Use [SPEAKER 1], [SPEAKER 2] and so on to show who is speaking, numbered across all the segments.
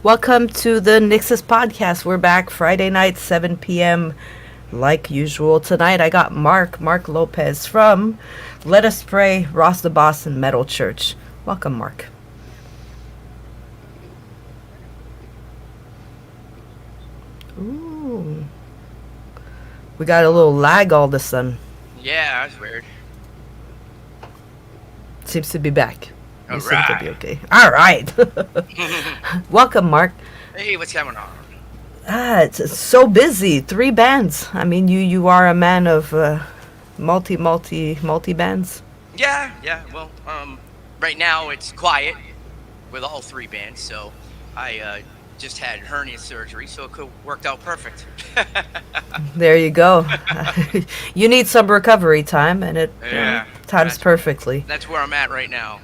[SPEAKER 1] Welcome to the NYXUS podcast. We're back Friday night, 7 p.m. like usual. Tonight I got Marc Lopes from Let Us Pray, Ross the Boss, and Metal Church. Welcome, Marc. Ooh. We got a little lag all of a sudden.
[SPEAKER 2] Yeah, that's weird.
[SPEAKER 1] Seems to be back.
[SPEAKER 2] All
[SPEAKER 1] You seem to be
[SPEAKER 2] right.
[SPEAKER 1] okay. All right. Welcome, Marc.
[SPEAKER 2] Hey, what's going on?
[SPEAKER 1] It's so busy. Three bands. I mean, you are a man of multi bands.
[SPEAKER 2] Yeah. Well, right now it's quiet with all three bands, so I just had hernia surgery, so it could worked out perfect.
[SPEAKER 1] There you go. You need some recovery time, and it
[SPEAKER 2] Yeah,
[SPEAKER 1] times
[SPEAKER 2] that's
[SPEAKER 1] perfectly.
[SPEAKER 2] that's where I'm at right now.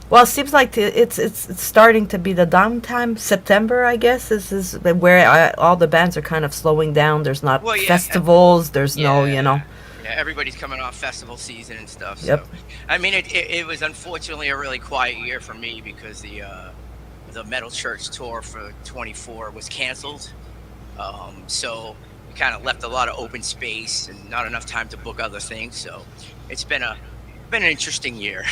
[SPEAKER 1] Well, it seems like it's starting to be the downtime. September, I guess, is where all the bands are kind of slowing down. There's not
[SPEAKER 2] Well, yeah,
[SPEAKER 1] festivals. There's no,
[SPEAKER 2] yeah. Everybody's coming off festival season and stuff. So,
[SPEAKER 1] Yep.
[SPEAKER 2] I mean, it was unfortunately a really quiet year for me because the Metal Church tour for 24 was canceled. So we kind of left a lot of open space and not enough time to book other things. So it's been an interesting year.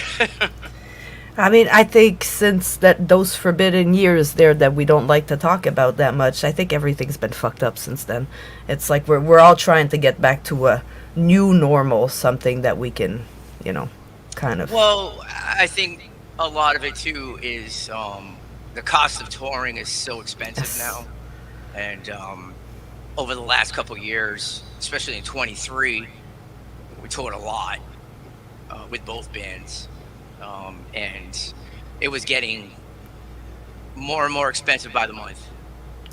[SPEAKER 1] I mean, I think since those forbidden years there that we don't like to talk about that much, I think everything's been fucked up since then. It's like we're all trying to get back to a new normal, something that we can, kind of.
[SPEAKER 2] Well, I think a lot of it too is the cost of touring is so expensive
[SPEAKER 1] Yes.
[SPEAKER 2] now, and over the last couple of years, especially in 23, we toured a lot with both bands, and it was getting more and more expensive by the month.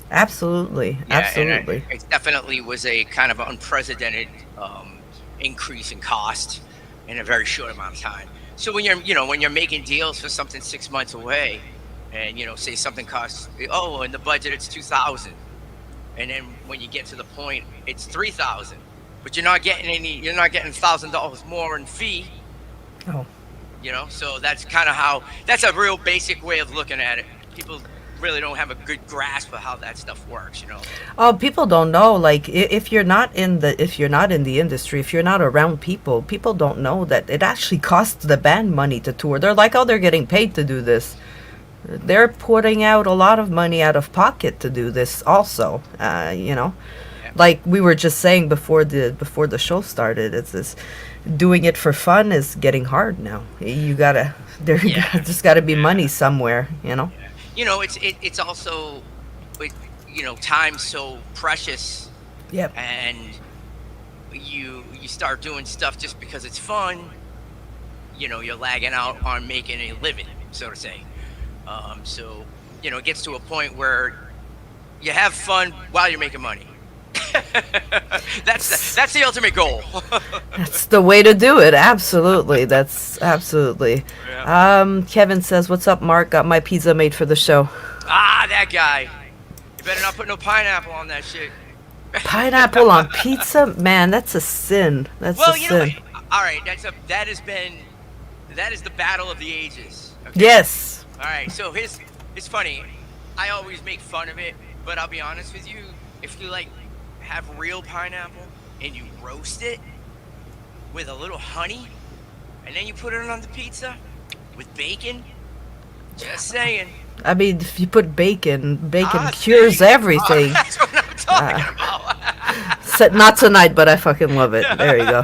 [SPEAKER 1] Absolutely,
[SPEAKER 2] Yeah, and
[SPEAKER 1] absolutely.
[SPEAKER 2] it definitely was a kind of unprecedented increase in cost in a very short amount of time. So when you're making deals for something 6 months away, and say something costs, oh, in the budget it's 2,000, and then when you get to the point it's 3,000, but you're not getting $1,000 more in fee.
[SPEAKER 1] Oh.
[SPEAKER 2] So that's a real basic way of looking at it. People really don't have a good grasp of how that stuff works.
[SPEAKER 1] Oh, people don't know. Like, if you're not in the industry, if you're not around people don't know that it actually costs the band money to tour. They're like, oh, they're getting paid to do this. They're putting out a lot of money out of pocket to do this. Also,
[SPEAKER 2] Yeah.
[SPEAKER 1] like we were just saying before the show started, it's this doing it for fun is getting hard now. You gotta
[SPEAKER 2] Yeah.
[SPEAKER 1] there's gotta be
[SPEAKER 2] Yeah.
[SPEAKER 1] money somewhere.
[SPEAKER 2] Yeah. It's also, it, time's so precious,
[SPEAKER 1] Yep.
[SPEAKER 2] and you start doing stuff just because it's fun. You're lagging out on making a living, so to say. So it gets to a point where you have fun while you're making money. That's the ultimate goal.
[SPEAKER 1] That's the way to do it. Absolutely. That's absolutely.
[SPEAKER 2] Yeah.
[SPEAKER 1] Kevin says, "What's up, Mark? Got my pizza made for the show."
[SPEAKER 2] That guy. You better not put no pineapple on that shit.
[SPEAKER 1] Pineapple on pizza? Man, that's a sin. That's a
[SPEAKER 2] Well,
[SPEAKER 1] sin.
[SPEAKER 2] all right. That is the battle of the ages. Okay.
[SPEAKER 1] Yes.
[SPEAKER 2] All right. So it's funny. I always make fun of it, but I'll be honest with you. If you have real pineapple and you roast it with a little honey, and then you put it on the pizza with bacon. Just saying.
[SPEAKER 1] I mean, if you put bacon
[SPEAKER 2] See?
[SPEAKER 1] cures everything.
[SPEAKER 2] That's what I'm talking about.
[SPEAKER 1] Not tonight, but I fucking love it. There you go.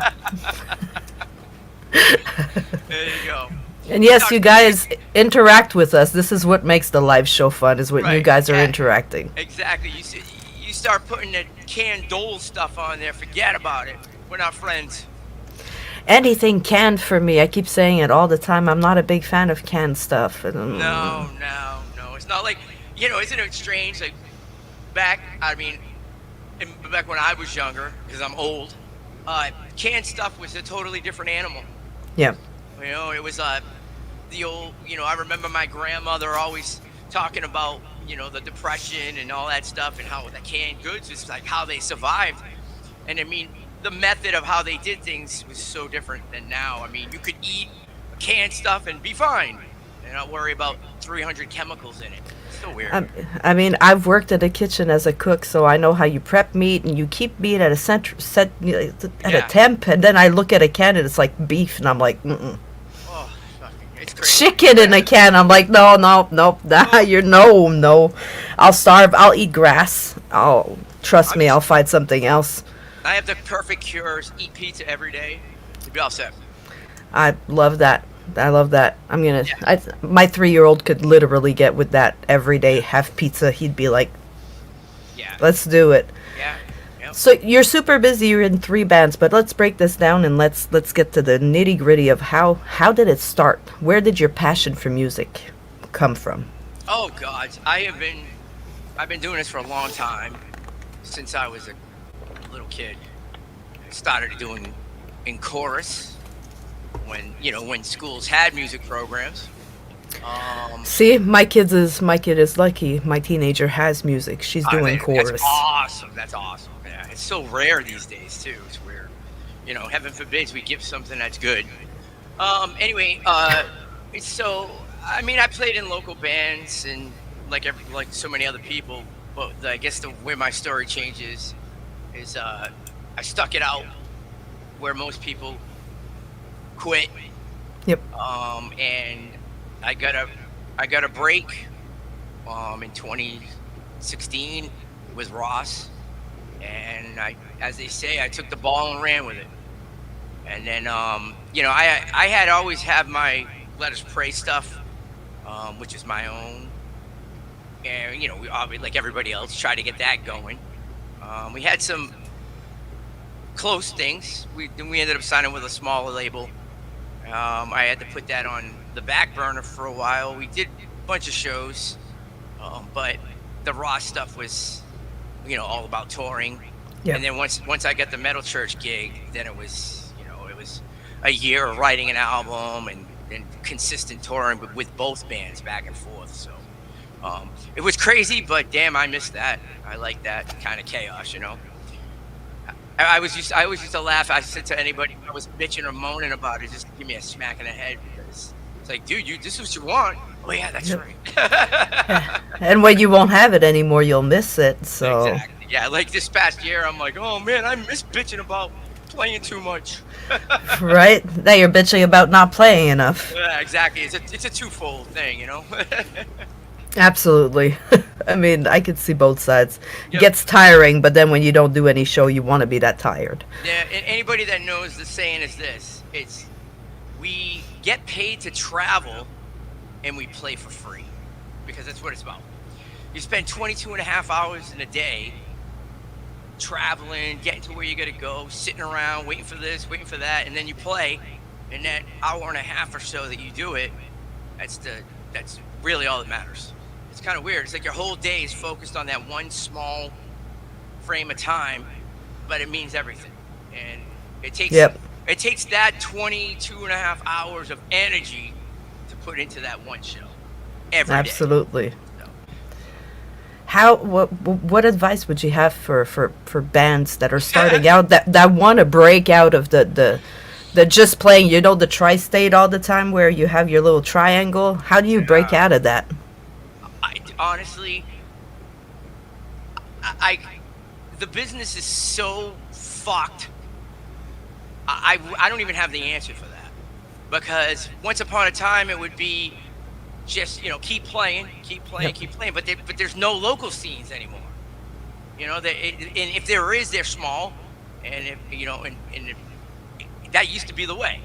[SPEAKER 2] There you go.
[SPEAKER 1] And yes, you guys interact with us. This is what makes the live show fun, is when you
[SPEAKER 2] Right,
[SPEAKER 1] guys are
[SPEAKER 2] yeah.
[SPEAKER 1] interacting.
[SPEAKER 2] Exactly. You start putting the canned Dole stuff on there, forget about it. We're not friends.
[SPEAKER 1] Anything canned for me. I keep saying it all the time. I'm not a big fan of canned stuff.
[SPEAKER 2] No. It's not like, isn't it strange? Like, back when I was younger, because I'm old, canned stuff was a totally different animal.
[SPEAKER 1] Yeah.
[SPEAKER 2] It was the old, I remember my grandmother always talking about, the Depression and all that stuff, and how the canned goods is like how they survived. And I mean, the method of how they did things was so different than now. I mean, you could eat canned stuff and be fine and not worry about 300 chemicals in it. So weird.
[SPEAKER 1] Um, I mean, I've worked at a kitchen as a cook, so I know how you prep meat and you keep meat at a at a
[SPEAKER 2] Yeah.
[SPEAKER 1] temp, and then I look at a can and it's like beef, and I'm like, mm-mm.
[SPEAKER 2] Oh, fucking, it's crazy.
[SPEAKER 1] Chicken in a can. I'm like, no, no, nope, nah,
[SPEAKER 2] Oh,
[SPEAKER 1] you're no, no. I'll starve. I'll eat grass. Oh, trust
[SPEAKER 2] I'm
[SPEAKER 1] me,
[SPEAKER 2] just.
[SPEAKER 1] I'll find something else.
[SPEAKER 2] I have the perfect cures. Eat pizza every day. You'll be all set.
[SPEAKER 1] I love that. I love that.
[SPEAKER 2] Yeah.
[SPEAKER 1] My 3-year-old could literally get with that every day.
[SPEAKER 2] Yeah.
[SPEAKER 1] Have pizza. He'd be like,
[SPEAKER 2] Yeah.
[SPEAKER 1] let's do it.
[SPEAKER 2] Yeah. Yep.
[SPEAKER 1] So you're super busy. You're in 3 bands, but let's break this down and let's get to the nitty gritty of how did it start? Where did your passion for music come from?
[SPEAKER 2] Oh God, I've been doing this for a long time, since I was a little kid. I started doing in chorus when when schools had music programs. Um,
[SPEAKER 1] See, my kid is lucky. My teenager has music. She's
[SPEAKER 2] I
[SPEAKER 1] doing
[SPEAKER 2] mean, that's
[SPEAKER 1] chorus.
[SPEAKER 2] awesome. That's awesome. Yeah, it's so rare these days too. It's weird. Heaven forbids we give something that's good. Anyway, so I mean, I played in local bands and like so many other people. But I guess where my story changes is I stuck it out where most people quit.
[SPEAKER 1] Yep.
[SPEAKER 2] And I got a I got a break in 2016 with Ross, and as they say, I took the ball and ran with it. And then I had always had my Let Us Pray stuff, which is my own, and we obviously, like everybody else, try to get that going. We had some close things. We ended up signing with a smaller label. I had to put that on the back burner for a while. We did a bunch of shows, but the Raw stuff was, all about touring.
[SPEAKER 1] Yep.
[SPEAKER 2] And then once I got the Metal Church gig, then it was a year of writing an album and consistent touring with both bands back and forth. So it was crazy, but damn, I missed that. I like that kind of chaos. I always used to laugh. I said to anybody I was bitching or moaning about it, just give me a smack in the head, because it's like, dude, this is what you want. Oh yeah, that's
[SPEAKER 1] Yep.
[SPEAKER 2] right.
[SPEAKER 1] And when you won't have it anymore, you'll miss it. So,
[SPEAKER 2] Exactly. Yeah, like this past year, I'm like, oh man, I miss bitching about playing too much.
[SPEAKER 1] right? Now you're bitching about not playing enough.
[SPEAKER 2] Yeah, exactly. It's a twofold thing.
[SPEAKER 1] Absolutely. I mean, I could see both sides.
[SPEAKER 2] Yep.
[SPEAKER 1] Gets tiring, but then when you don't do any show, you want to be that tired.
[SPEAKER 2] Yeah, and anybody that knows the saying is this: it's we get paid to travel, and we play for free, because that's what it's about. You spend 22 and a half hours in a day traveling, getting to where you got to go, sitting around, waiting for this, waiting for that, and then you play. And that hour and a half or so that you do it, that's really all that matters. It's kind of weird. It's like your whole day is focused on that one small frame of time, but it means everything. And it takes
[SPEAKER 1] Yep.
[SPEAKER 2] it takes that 22 and a half hours of energy to put into that one show every day.
[SPEAKER 1] Absolutely.
[SPEAKER 2] So,
[SPEAKER 1] What advice would you have for bands that are starting out that want to break out of the just playing, the tri-state all the time where you have your little triangle? How do you break
[SPEAKER 2] yeah.
[SPEAKER 1] out of that?
[SPEAKER 2] Honestly, I the business is so fucked. I don't even have the answer for that, because once upon a time it would be just keep playing,
[SPEAKER 1] Yep.
[SPEAKER 2] keep playing, but there's no local scenes anymore. And if there is, they're small, and if that used to be the way.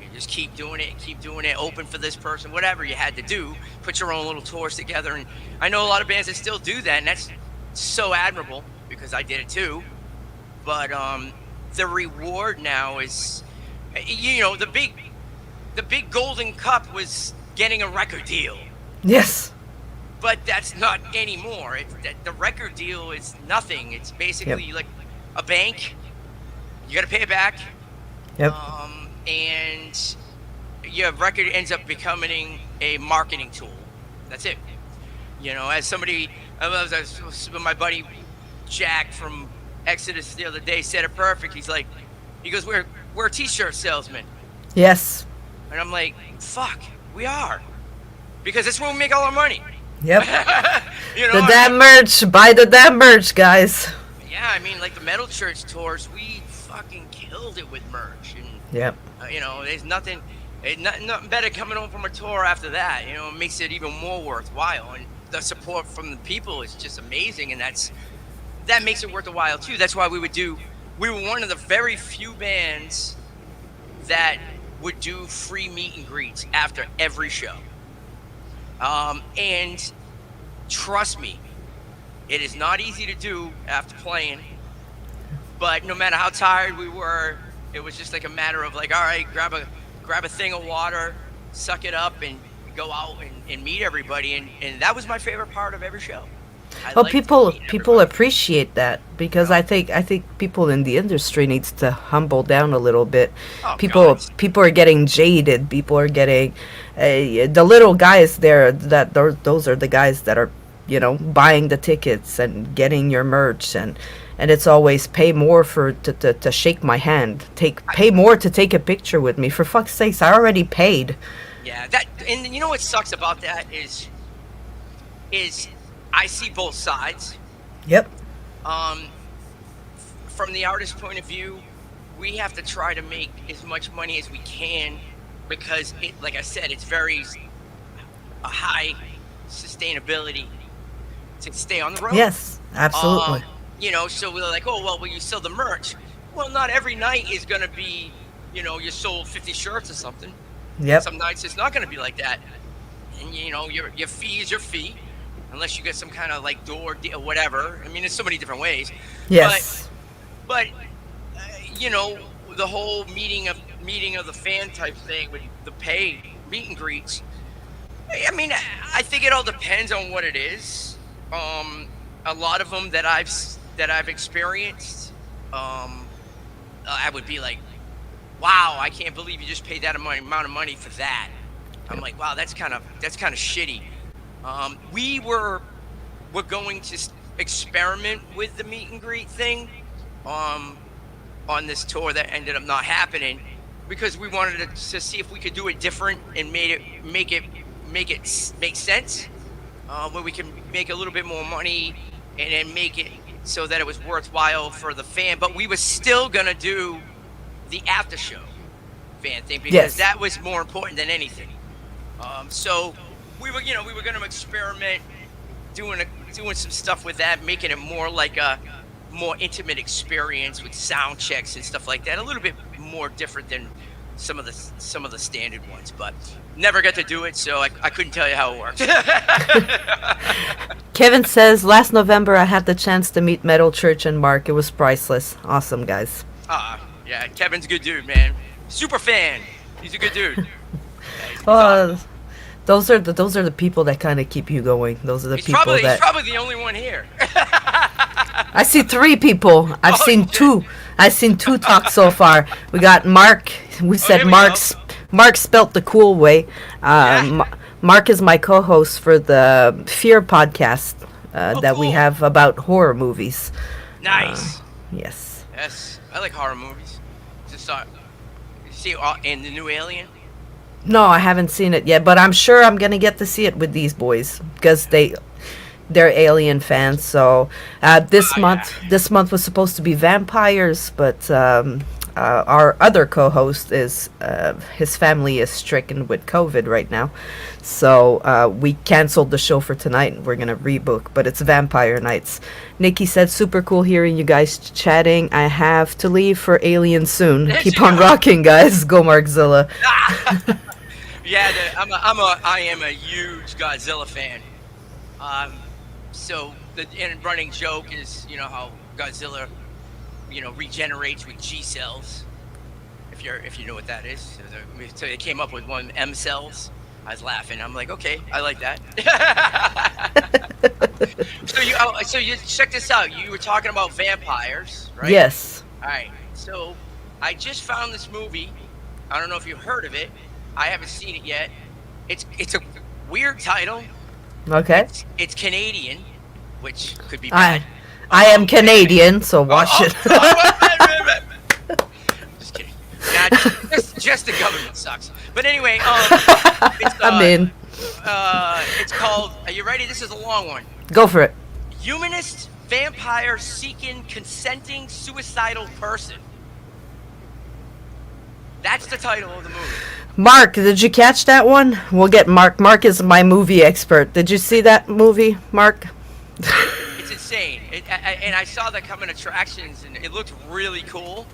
[SPEAKER 2] You just keep doing it, open for this person, whatever you had to do, put your own little tours together. And I know a lot of bands that still do that, and that's so admirable, because I did it too. But the reward now is, the big golden cup was getting a record deal,
[SPEAKER 1] Yes.
[SPEAKER 2] but that's not anymore. The record deal is nothing. It's basically
[SPEAKER 1] Yep.
[SPEAKER 2] like a bank. You got to pay it back.
[SPEAKER 1] Yep.
[SPEAKER 2] And your record ends up becoming a marketing tool. That's it. As somebody, my buddy Jack from Exodus the other day said it perfect. He goes, we're a t-shirt salesman.
[SPEAKER 1] Yes.
[SPEAKER 2] And I'm like, fuck, we are. Because that's where we make all our money.
[SPEAKER 1] Yep.
[SPEAKER 2] You know,
[SPEAKER 1] The
[SPEAKER 2] I
[SPEAKER 1] damn
[SPEAKER 2] mean,
[SPEAKER 1] merch. Buy the damn merch, guys.
[SPEAKER 2] yeah, I mean, like the Metal Church tours, we fucking killed it with merch, and
[SPEAKER 1] Yep.
[SPEAKER 2] you know, there's nothing, nothing better coming home from a tour after that. You know, it makes it even more worthwhile, and the support from the people is just amazing, and that makes it worth a while too. That's why we were one of the very few bands that would do free meet and greets after every show. And trust me, it is not easy to do after playing, but no matter how tired we were, it was just like a matter of like, all right, grab a thing of water, suck it up, and go out and meet everybody. And that was my favorite part of every show. I
[SPEAKER 1] Well,
[SPEAKER 2] liked
[SPEAKER 1] people
[SPEAKER 2] meeting
[SPEAKER 1] people
[SPEAKER 2] everybody.
[SPEAKER 1] appreciate that because
[SPEAKER 2] Yeah.
[SPEAKER 1] I think people in the industry needs to humble down a little bit.
[SPEAKER 2] Oh God.
[SPEAKER 1] People are getting jaded. People are getting the little guys there. That those are the guys that are, you know, buying the tickets and getting your merch, and it's always pay more for to shake my hand. Pay more to take a picture with me. For fuck's sakes, I already paid.
[SPEAKER 2] Yeah, that, and you know what sucks about that is I see both sides.
[SPEAKER 1] Yep.
[SPEAKER 2] Um, from the artist point of view, we have to try to make as much money as we can because it, like I said, it's very a high sustainability to stay on the road.
[SPEAKER 1] Yes. Absolutely.
[SPEAKER 2] Um, you know, so we're like, oh well, you sell the merch. Well, not every night is gonna be, you know, you sold 50 shirts or something.
[SPEAKER 1] Yep.
[SPEAKER 2] Some nights it's not gonna be like that, and you know, your fee is your fee, unless you get some kind of like door deal, whatever. I mean, there's so many different ways.
[SPEAKER 1] Yes.
[SPEAKER 2] But you know, the whole meeting of the fan type thing with the pay meet and greets. I mean, I think it all depends on what it is. A lot of them that I've experienced, I would be like, "Wow, I can't believe you just paid that amount of money for that." I'm like, "Wow, that's kind of shitty." We were going to experiment with the meet and greet thing, um, on this tour that ended up not happening because we wanted to see if we could do it different and make sense, where we can make a little bit more money and then make it so that it was worthwhile for the fan. But we were still gonna do the after show fan thing because
[SPEAKER 1] Yes.
[SPEAKER 2] that was more important than anything. So we were gonna experiment doing some stuff with that, making it more like a more intimate experience with sound checks and stuff like that. A little bit more different than some of the standard ones, but never got to do it, so I couldn't tell you how it worked.
[SPEAKER 1] Kevin says, last November I had the chance to meet Metal Church and Mark. It was priceless. Awesome, guys.
[SPEAKER 2] Yeah, Kevin's a good dude, man. Super fan. He's a good dude. Yeah, he's
[SPEAKER 1] Well,
[SPEAKER 2] awesome.
[SPEAKER 1] those are the people that kind of keep you going. Those are the people
[SPEAKER 2] He's
[SPEAKER 1] that
[SPEAKER 2] probably the only one here.
[SPEAKER 1] I see 3 people. I've
[SPEAKER 2] Oh,
[SPEAKER 1] seen
[SPEAKER 2] shit.
[SPEAKER 1] 2. I've seen 2 talk so far. We got Mark. We said
[SPEAKER 2] here we
[SPEAKER 1] Mark spelt the cool way.
[SPEAKER 2] Yeah.
[SPEAKER 1] Mark is my co-host for the Fear podcast
[SPEAKER 2] Oh,
[SPEAKER 1] that we
[SPEAKER 2] cool.
[SPEAKER 1] have about horror movies.
[SPEAKER 2] Nice.
[SPEAKER 1] Yes.
[SPEAKER 2] Yes, I like horror movies. Just saw. Did you see in the new Alien?
[SPEAKER 1] No, I haven't seen it yet, but I'm sure I'm gonna get to see it with these boys because they're Alien fans. So
[SPEAKER 2] Yeah.
[SPEAKER 1] this month was supposed to be vampires, but our other co-host is his family is stricken with COVID right now, so we canceled the show for tonight. And we're gonna rebook, but it's Vampire Nights. Nikki said, "Super cool hearing you guys chatting. I have to leave for Alien soon.
[SPEAKER 2] There
[SPEAKER 1] Keep
[SPEAKER 2] you
[SPEAKER 1] on
[SPEAKER 2] go.
[SPEAKER 1] rocking, guys. Go Markzilla."
[SPEAKER 2] Yeah, I am a huge Godzilla fan. So the running joke is, you know, how Godzilla, you know, regenerates with G cells. If you know what that is, so they came up with one M cells. I was laughing. I'm like, okay, I like that. So you check this out. You were talking about vampires, right?
[SPEAKER 1] Yes.
[SPEAKER 2] All right. So I just found this movie. I don't know if you've heard of it. I haven't seen it yet. It's a weird title.
[SPEAKER 1] Okay.
[SPEAKER 2] It's Canadian, which could be
[SPEAKER 1] I
[SPEAKER 2] bad.
[SPEAKER 1] I am Canadian, so watch
[SPEAKER 2] Oh,
[SPEAKER 1] it.
[SPEAKER 2] just kidding. Nah, just the government sucks. But anyway, it's,
[SPEAKER 1] I'm in.
[SPEAKER 2] It's called. Are you ready? This is a long one.
[SPEAKER 1] Go for it.
[SPEAKER 2] Humanist vampire seeking consenting suicidal person. That's the title of the movie.
[SPEAKER 1] Mark, did you catch that one? We'll get Mark. Mark is my movie expert. Did you see that movie, Mark?
[SPEAKER 2] It's insane. And I saw that come in attractions, and it looked really cool.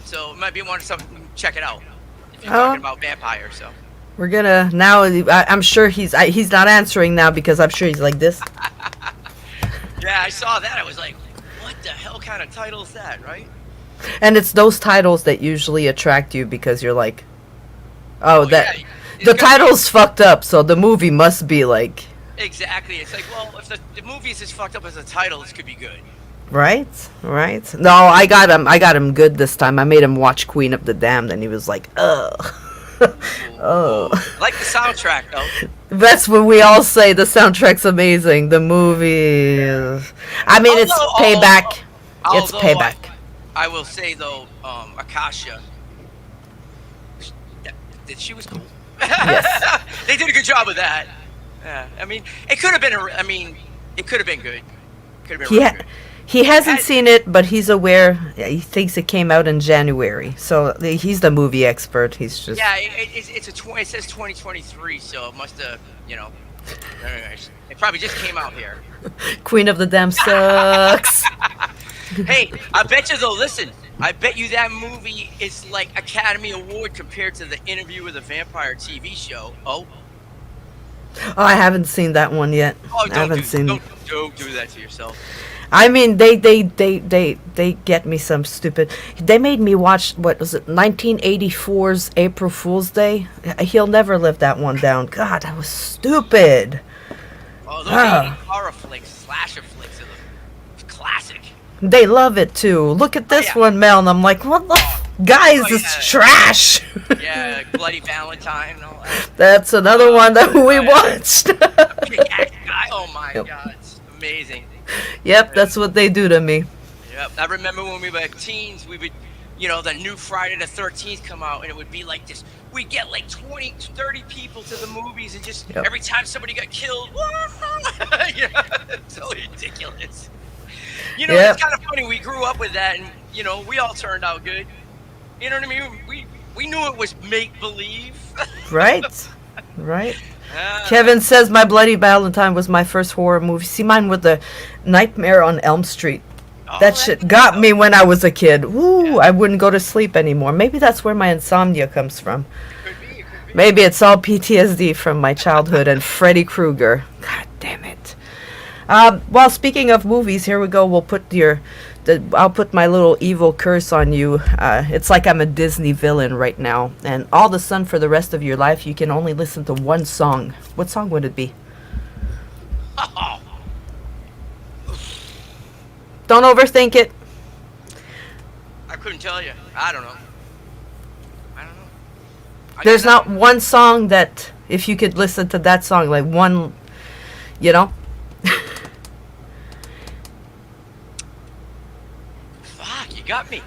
[SPEAKER 2] So it might be one of something. Check it out if you're talking about vampires. So
[SPEAKER 1] we're gonna now. I'm sure he's not answering now because I'm sure he's like this.
[SPEAKER 2] Yeah, I saw that. I was like, what the hell kind of title is that, right?
[SPEAKER 1] And it's those titles that usually attract you because you're like, oh, that
[SPEAKER 2] yeah,
[SPEAKER 1] the title's fucked up, so the movie must be like.
[SPEAKER 2] Exactly. It's like, well, if the movie is as fucked up as the title, this could be good.
[SPEAKER 1] Right. No, I got him good this time. I made him watch Queen of the Damned, and he was like, ugh. Oh.
[SPEAKER 2] I like the soundtrack, though.
[SPEAKER 1] That's what we all say. The soundtrack's amazing. The movie I mean, it's payback. It's payback.
[SPEAKER 2] I will say, though, Akasha, she was cool.
[SPEAKER 1] Yes.
[SPEAKER 2] They did a good job with that. Yeah. I mean, it could have been it could have been good. Could have been really good.
[SPEAKER 1] He hasn't seen it, but he's aware. He thinks it came out in January, so he's the movie expert. He's just
[SPEAKER 2] it says 2023, so it must have Anyways, it probably just came out here.
[SPEAKER 1] Queen of the Damned sucks.
[SPEAKER 2] Hey, I bet you though. Listen, I bet you that movie is like Academy Award compared to the Interview with a Vampire TV show. Oh,
[SPEAKER 1] I haven't seen that one yet.
[SPEAKER 2] Oh,
[SPEAKER 1] I haven't seen.
[SPEAKER 2] Don't do that to yourself.
[SPEAKER 1] I mean, they get me some stupid. They made me watch, what was it, 1984's April Fool's Day. He'll never live that one down. God, that was stupid.
[SPEAKER 2] Oh, those 80s horror flicks, slasher flicks are the classic.
[SPEAKER 1] They love it too. Look at this one, Mel, and I'm like, what the guys, it's trash.
[SPEAKER 2] Yeah, Bloody Valentine and all that.
[SPEAKER 1] That's another one that we watched.
[SPEAKER 2] Oh my God, it's amazing.
[SPEAKER 1] Yep, that's what they do to me.
[SPEAKER 2] Yep, I remember when we were teens, we would, the new Friday the 13th come out, and it would be like this. We'd get like 20, 30 people to the movies, and just every time somebody got killed, it's so ridiculous. It's kind of funny. We grew up with that, and we all turned out good. You know what I mean? We knew it was make believe.
[SPEAKER 1] Right. Kevin says my Bloody Valentine was my first horror movie. See, mine with the Nightmare on Elm Street. That shit got me when I was a kid. Woo! I wouldn't go to sleep anymore. Maybe that's where my insomnia comes from.
[SPEAKER 2] Could be.
[SPEAKER 1] Maybe it's all PTSD from my childhood and Freddy Krueger. God damn it. Well, speaking of movies, here we go. We'll put I'll put my little evil curse on you. It's like I'm a Disney villain right now. And all of a sudden, for the rest of your life, you can only listen to one song. What song would it be? Don't overthink it.
[SPEAKER 2] I couldn't tell you. I don't know.
[SPEAKER 1] There's not one song that, if you could listen to that song, like one,
[SPEAKER 2] Fuck, you got me.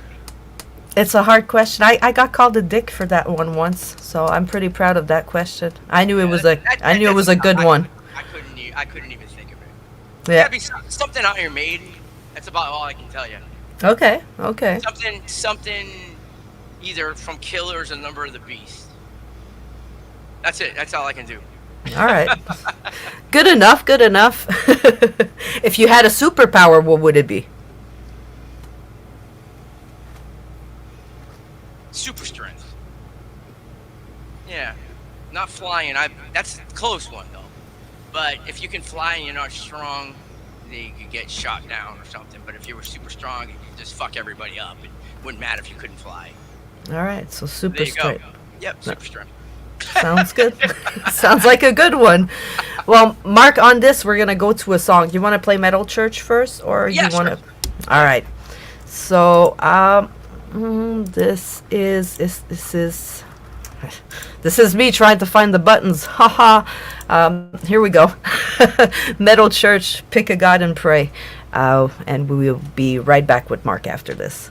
[SPEAKER 1] It's a hard question. I got called a dick for that one once, so I'm pretty proud of that question. I knew it was a good one.
[SPEAKER 2] I couldn't even think of it.
[SPEAKER 1] Yeah.
[SPEAKER 2] It'd be something Iron Maiden. That's about all I can tell you.
[SPEAKER 1] Okay.
[SPEAKER 2] Something either from Killers or Number of the Beast. That's it. That's all I can do.
[SPEAKER 1] All right. Good enough. If you had a superpower, what would it be?
[SPEAKER 2] Super strength. Yeah. Not flying. That's a close one, though. But if you can fly and you're not strong, then you could get shot down or something. But if you were super strong, you could just fuck everybody up. It wouldn't matter if you couldn't fly.
[SPEAKER 1] All right. So super
[SPEAKER 2] there you
[SPEAKER 1] strength.
[SPEAKER 2] Go. Yep, super strength.
[SPEAKER 1] Sounds good. Sounds like a good one. Well, Mark, on this, we're going to go to a song. You want to play Metal Church first? Or you want to? All right. So, this is me trying to find the buttons. Haha. Here we go. Metal Church, Pick a God and Pray. And we will be right back with Mark after this.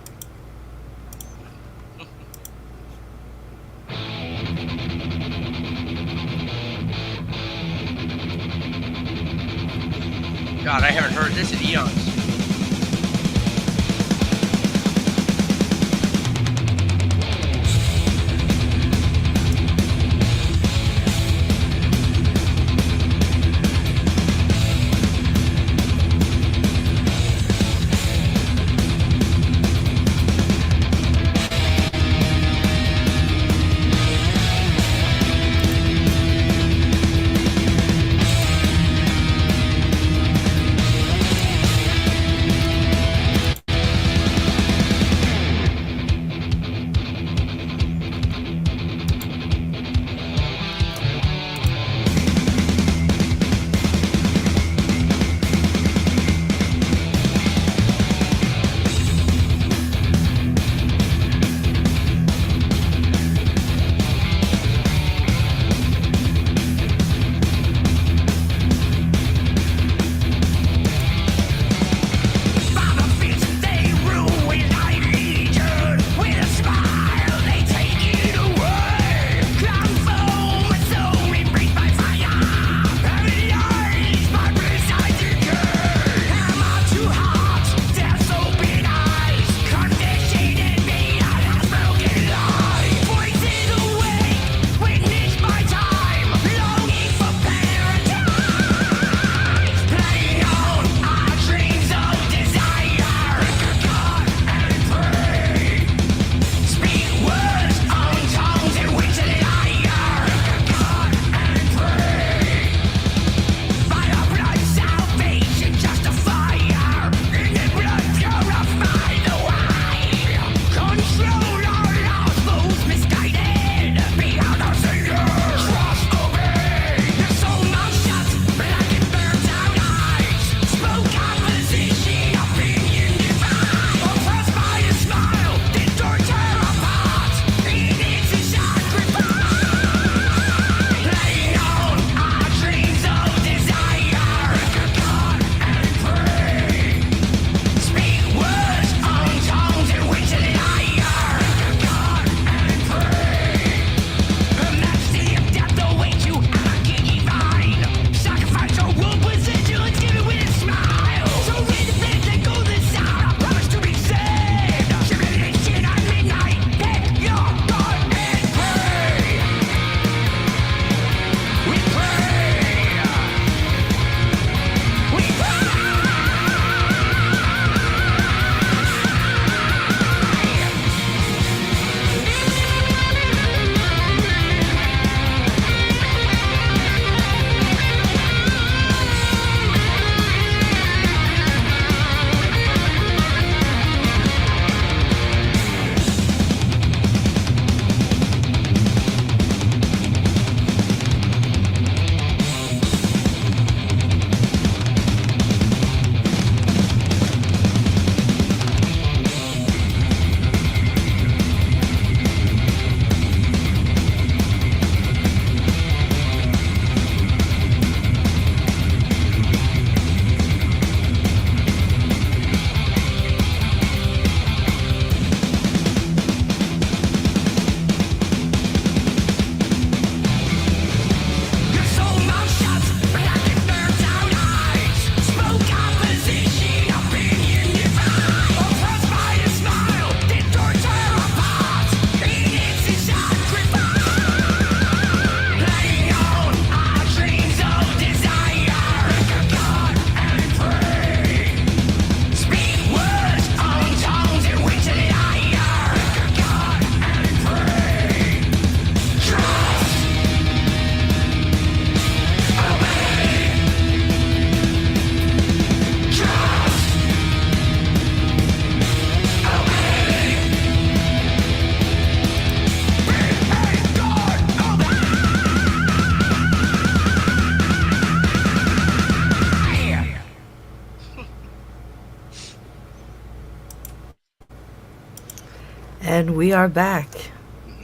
[SPEAKER 1] And we are back.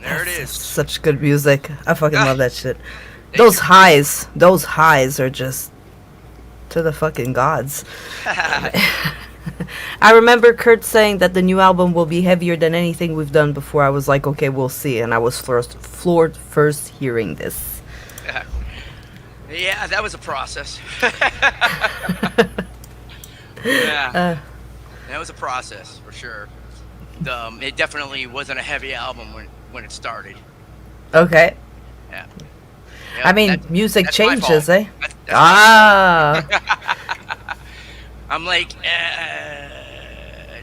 [SPEAKER 2] There it is.
[SPEAKER 1] Such good music. I fucking
[SPEAKER 2] Ah,
[SPEAKER 1] love that shit.
[SPEAKER 2] thank you.
[SPEAKER 1] Those highs are just to the fucking gods. I remember Kurt saying that the new album will be heavier than anything we've done before. I was like, okay, we'll see. And I was floored first hearing this.
[SPEAKER 2] Yeah, that was a process. Yeah,
[SPEAKER 1] uh,
[SPEAKER 2] that was a process for sure. It definitely wasn't a heavy album when it started.
[SPEAKER 1] okay.
[SPEAKER 2] Yeah,
[SPEAKER 1] I
[SPEAKER 2] yep.
[SPEAKER 1] mean, music
[SPEAKER 2] That's my fault.
[SPEAKER 1] changes, eh?
[SPEAKER 2] That's my
[SPEAKER 1] Ah.
[SPEAKER 2] fault. I'm like,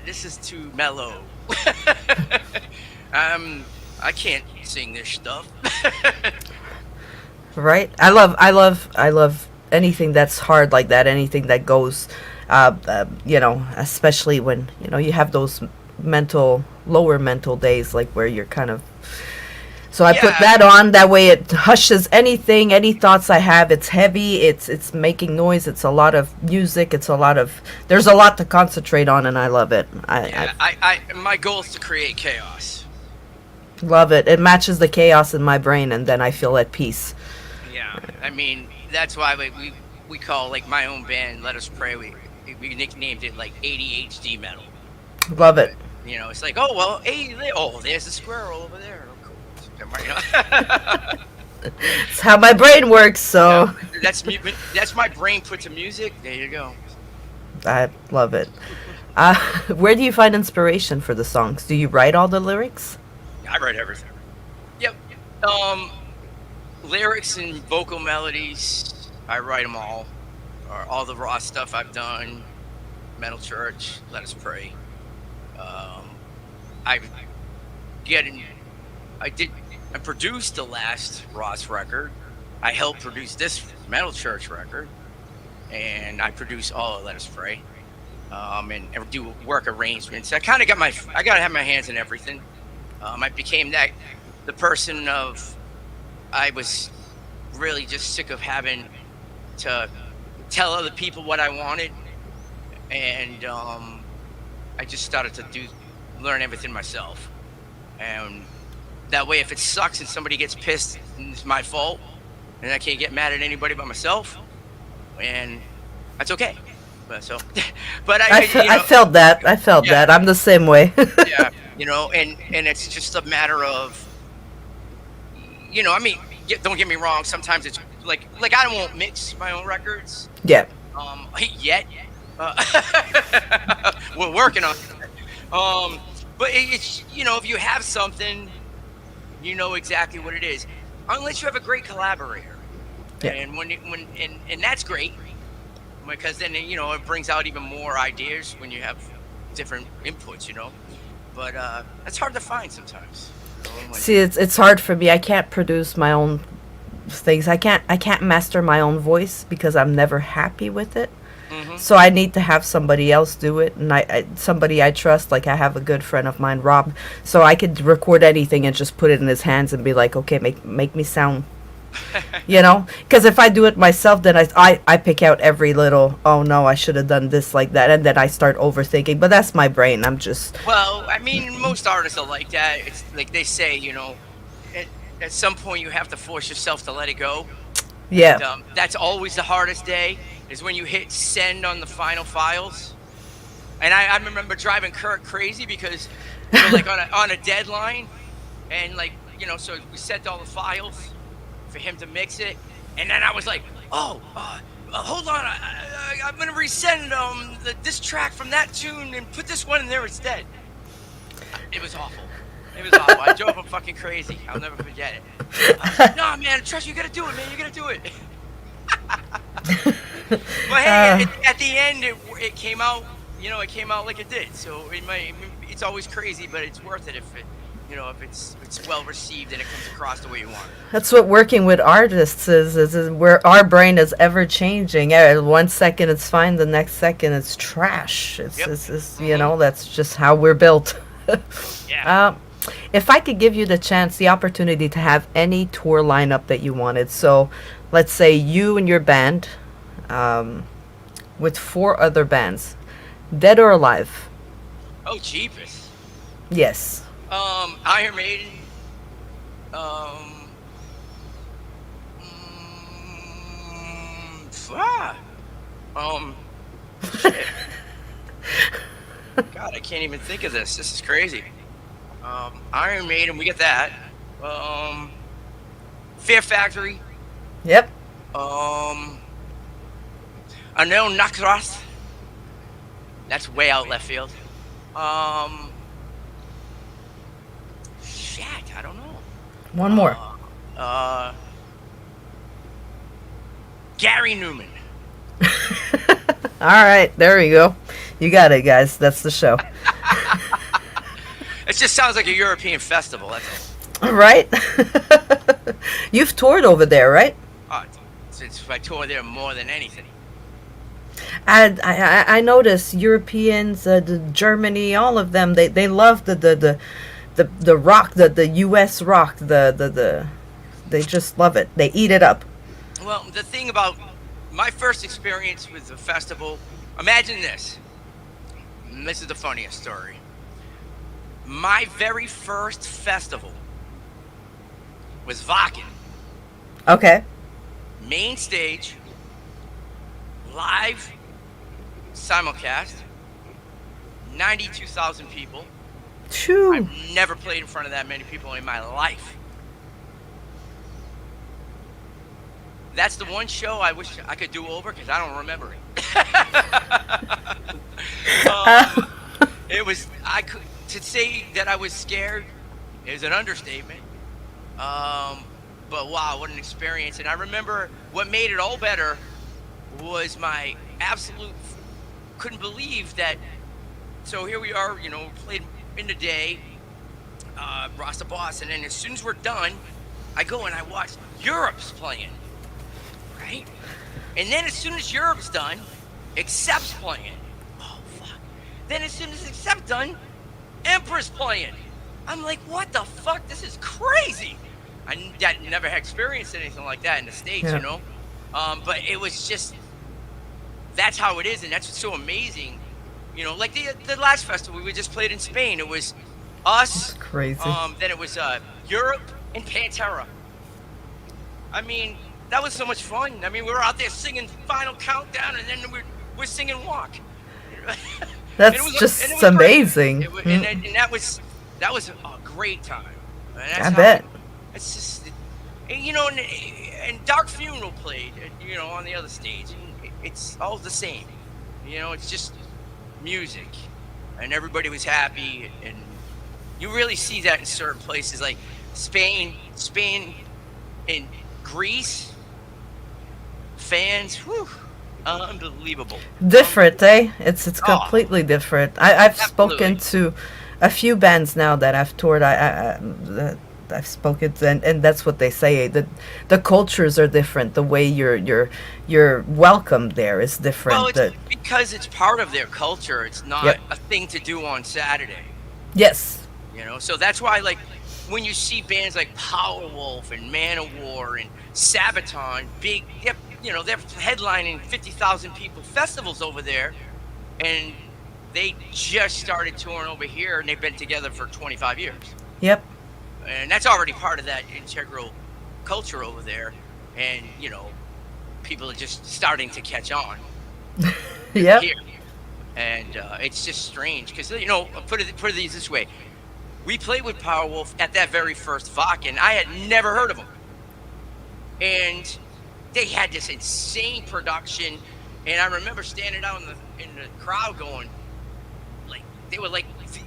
[SPEAKER 2] this is too mellow. I can't sing this stuff.
[SPEAKER 1] Right. I love anything that's hard like that. Anything that goes, especially when you have those lower mental days, like where you're kind of. So I put
[SPEAKER 2] Yeah,
[SPEAKER 1] that on. That way, it hushes anything, any thoughts I have. It's heavy. It's making noise. It's a lot of music. It's a lot of. There's a lot to concentrate on, and I love it. I
[SPEAKER 2] yeah. My goal is to create chaos.
[SPEAKER 1] love it. It matches the chaos in my brain, and then I feel at peace.
[SPEAKER 2] Yeah, I mean that's why we call like my own band Let Us Pray. We nicknamed it like ADHD metal.
[SPEAKER 1] Love it.
[SPEAKER 2] It's like, oh well, hey, there's a squirrel over there. Oh, cool. You know?
[SPEAKER 1] It's how my brain works. So
[SPEAKER 2] That's my brain put to music. There you go.
[SPEAKER 1] I love it. Where do you find inspiration for the songs? Do you write all the lyrics?
[SPEAKER 2] I write everything. Yep. Lyrics and vocal melodies, I write them all. Or all the raw stuff I've done. Metal Church, Let Us Pray. I get in. I did. I produced the last Ross record. I helped produce this Metal Church record, and I produce all of Let Us Pray, and do work arrangements. I kind of got I gotta have my hands in everything. I became the person of. I was really just sick of having to tell other people what I wanted, and I just started to learn everything myself, and that way, if it sucks and somebody gets pissed, it's my fault, and I can't get mad at anybody but myself, and that's okay. So, but
[SPEAKER 1] I felt that. I felt
[SPEAKER 2] yeah,
[SPEAKER 1] that. I'm the same way.
[SPEAKER 2] yeah, and it's just a matter of, I mean, don't get me wrong. Sometimes it's like I won't mix my own records,
[SPEAKER 1] Yeah.
[SPEAKER 2] yet. We're working on it. But it's if you have something. You know exactly what it is, unless you have a great collaborator.
[SPEAKER 1] Yeah.
[SPEAKER 2] And and that's great because then it brings out even more ideas when you have different inputs. But that's hard to find sometimes.
[SPEAKER 1] See, it's hard for me. I can't produce my own things. I can't master my own voice because I'm never happy with it. So I need to have somebody else do it, and somebody I trust. Like I have a good friend of mine, Rob, so I could record anything and just put it in his hands and be like, okay, make me sound, Because if I do it myself, then I pick out every little, oh no, I should have done this like that, and then I start overthinking. But that's my brain. I'm just.
[SPEAKER 2] Well, I mean, most artists are like that. It's like they say, at some point you have to force yourself to let it go.
[SPEAKER 1] Yeah.
[SPEAKER 2] And, that's always the hardest day. Is when you hit send on the final files. And I remember driving Kurt crazy because we were like on a deadline, and so we sent all the files for him to mix it, and then I was like, oh, hold on, I'm gonna resend this track from that tune and put this one in there instead. It was awful. It was awful. I drove him fucking crazy. I'll never forget it. I was like, no, man, trust you gotta do it, man. You gotta do it. But hey, at the end, it came out. It came out like it did. So it's always crazy, but it's worth it if it's well received and it comes across the way you want it.
[SPEAKER 1] That's what working with artists is where our brain is ever changing. 1 second it's fine, the next second it's trash. It's that's just how we're built.
[SPEAKER 2] Yeah.
[SPEAKER 1] If I could give you the chance, the opportunity to have any tour lineup that you wanted, so let's say you and your band, with 4 other bands, dead or alive.
[SPEAKER 2] Oh, jeepers.
[SPEAKER 1] Yes.
[SPEAKER 2] Iron Maiden. Um, ah, um, shit. God, I can't even think of this. This is crazy. Iron Maiden, we get that. Um, Fear Factory.
[SPEAKER 1] Yep.
[SPEAKER 2] Um, I know NYXUS. That's way out left field. Um, Shit, I don't know.
[SPEAKER 1] One more.
[SPEAKER 2] Uh, uh, Gary Newman.
[SPEAKER 1] All right, there we go. You got it, guys. That's the show.
[SPEAKER 2] It just sounds like a European festival. That's
[SPEAKER 1] All right. You've toured over there, right?
[SPEAKER 2] all. Since I tour there more than anything.
[SPEAKER 1] And I notice Europeans, Germany, all of them. They love the rock, the U.S. rock. They just love it. They eat it up.
[SPEAKER 2] Well, the thing about my first experience with the festival, imagine this. And this is the funniest story. My very first festival was Wacken.
[SPEAKER 1] Okay.
[SPEAKER 2] Main stage, live simulcast, 92,000 people.
[SPEAKER 1] Shoo.
[SPEAKER 2] I've never played in front of that many people in my life. That's the one show I wish I could do over because I don't remember it. It was to say that I was scared is an understatement. But wow, what an experience! And I remember what made it all better was my absolute couldn't believe that. So here we are, played in the day, Rasta Boss, and then as soon as we're done, I go and I watch Europe's playing, right? And then as soon as Europe's done, Accept's playing. Oh fuck! Then as soon as Accept done, Emperor's playing. I'm like, what the fuck? This is crazy. I never had experienced anything like that in the States,
[SPEAKER 1] Yeah.
[SPEAKER 2] But it was just, that's how it is, and that's what's so amazing. Like the last festival we just played in Spain, it was us,
[SPEAKER 1] Crazy.
[SPEAKER 2] then it was Europe and Pantera. I mean, that was so much fun. I mean, we were out there singing Final Countdown, and then we're singing Walk.
[SPEAKER 1] That's just amazing.
[SPEAKER 2] And that was a great time. And that's
[SPEAKER 1] I
[SPEAKER 2] how-
[SPEAKER 1] bet.
[SPEAKER 2] It's just, and Dark Funeral played, on the other stage, and it's all the same. It's just music, and everybody was happy, and you really see that in certain places like Spain, and Greece. Fans, whew, unbelievable.
[SPEAKER 1] Different, eh? It's
[SPEAKER 2] Oh,
[SPEAKER 1] completely different. I've spoken
[SPEAKER 2] absolutely.
[SPEAKER 1] to a few bands now that I've toured. I've spoken to, and that's what they say. The cultures are different. The way you're welcome there is different.
[SPEAKER 2] Well, it's because it's part of their culture. It's not
[SPEAKER 1] Yep.
[SPEAKER 2] a thing to do on Saturday.
[SPEAKER 1] Yes.
[SPEAKER 2] So that's why, like, when you see bands like Powerwolf and Manowar and Sabaton, they're headlining 50,000 people festivals over there, and they just started touring over here, and they've been together for 25 years.
[SPEAKER 1] Yep.
[SPEAKER 2] And that's already part of that integral culture over there, and people are just starting to catch on
[SPEAKER 1] Yep.
[SPEAKER 2] here, and it's just strange because put it this way, we played with Powerwolf at that very first Wacken. I had never heard of them, and they had this insane production, and I remember standing out in the crowd going, like, they were like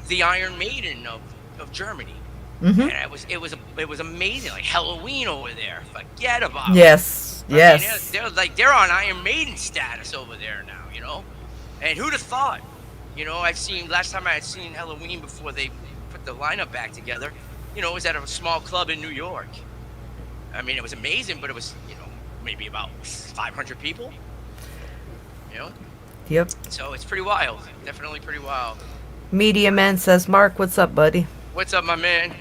[SPEAKER 2] the Iron Maiden of Germany.
[SPEAKER 1] Hmm.
[SPEAKER 2] And it was amazing. Like Halloween over there, forget about it.
[SPEAKER 1] Yes.
[SPEAKER 2] I mean,
[SPEAKER 1] Yes.
[SPEAKER 2] they're on Iron Maiden status over there now, And who'd have thought? Last time I had seen Halloween before they put the lineup back together, it was at a small club in New York. I mean, it was amazing, but it was, maybe about 500 people.
[SPEAKER 1] Yep.
[SPEAKER 2] So it's pretty wild. Definitely pretty wild.
[SPEAKER 1] Media Man says, Mark, what's up, buddy?
[SPEAKER 2] What's up, my man?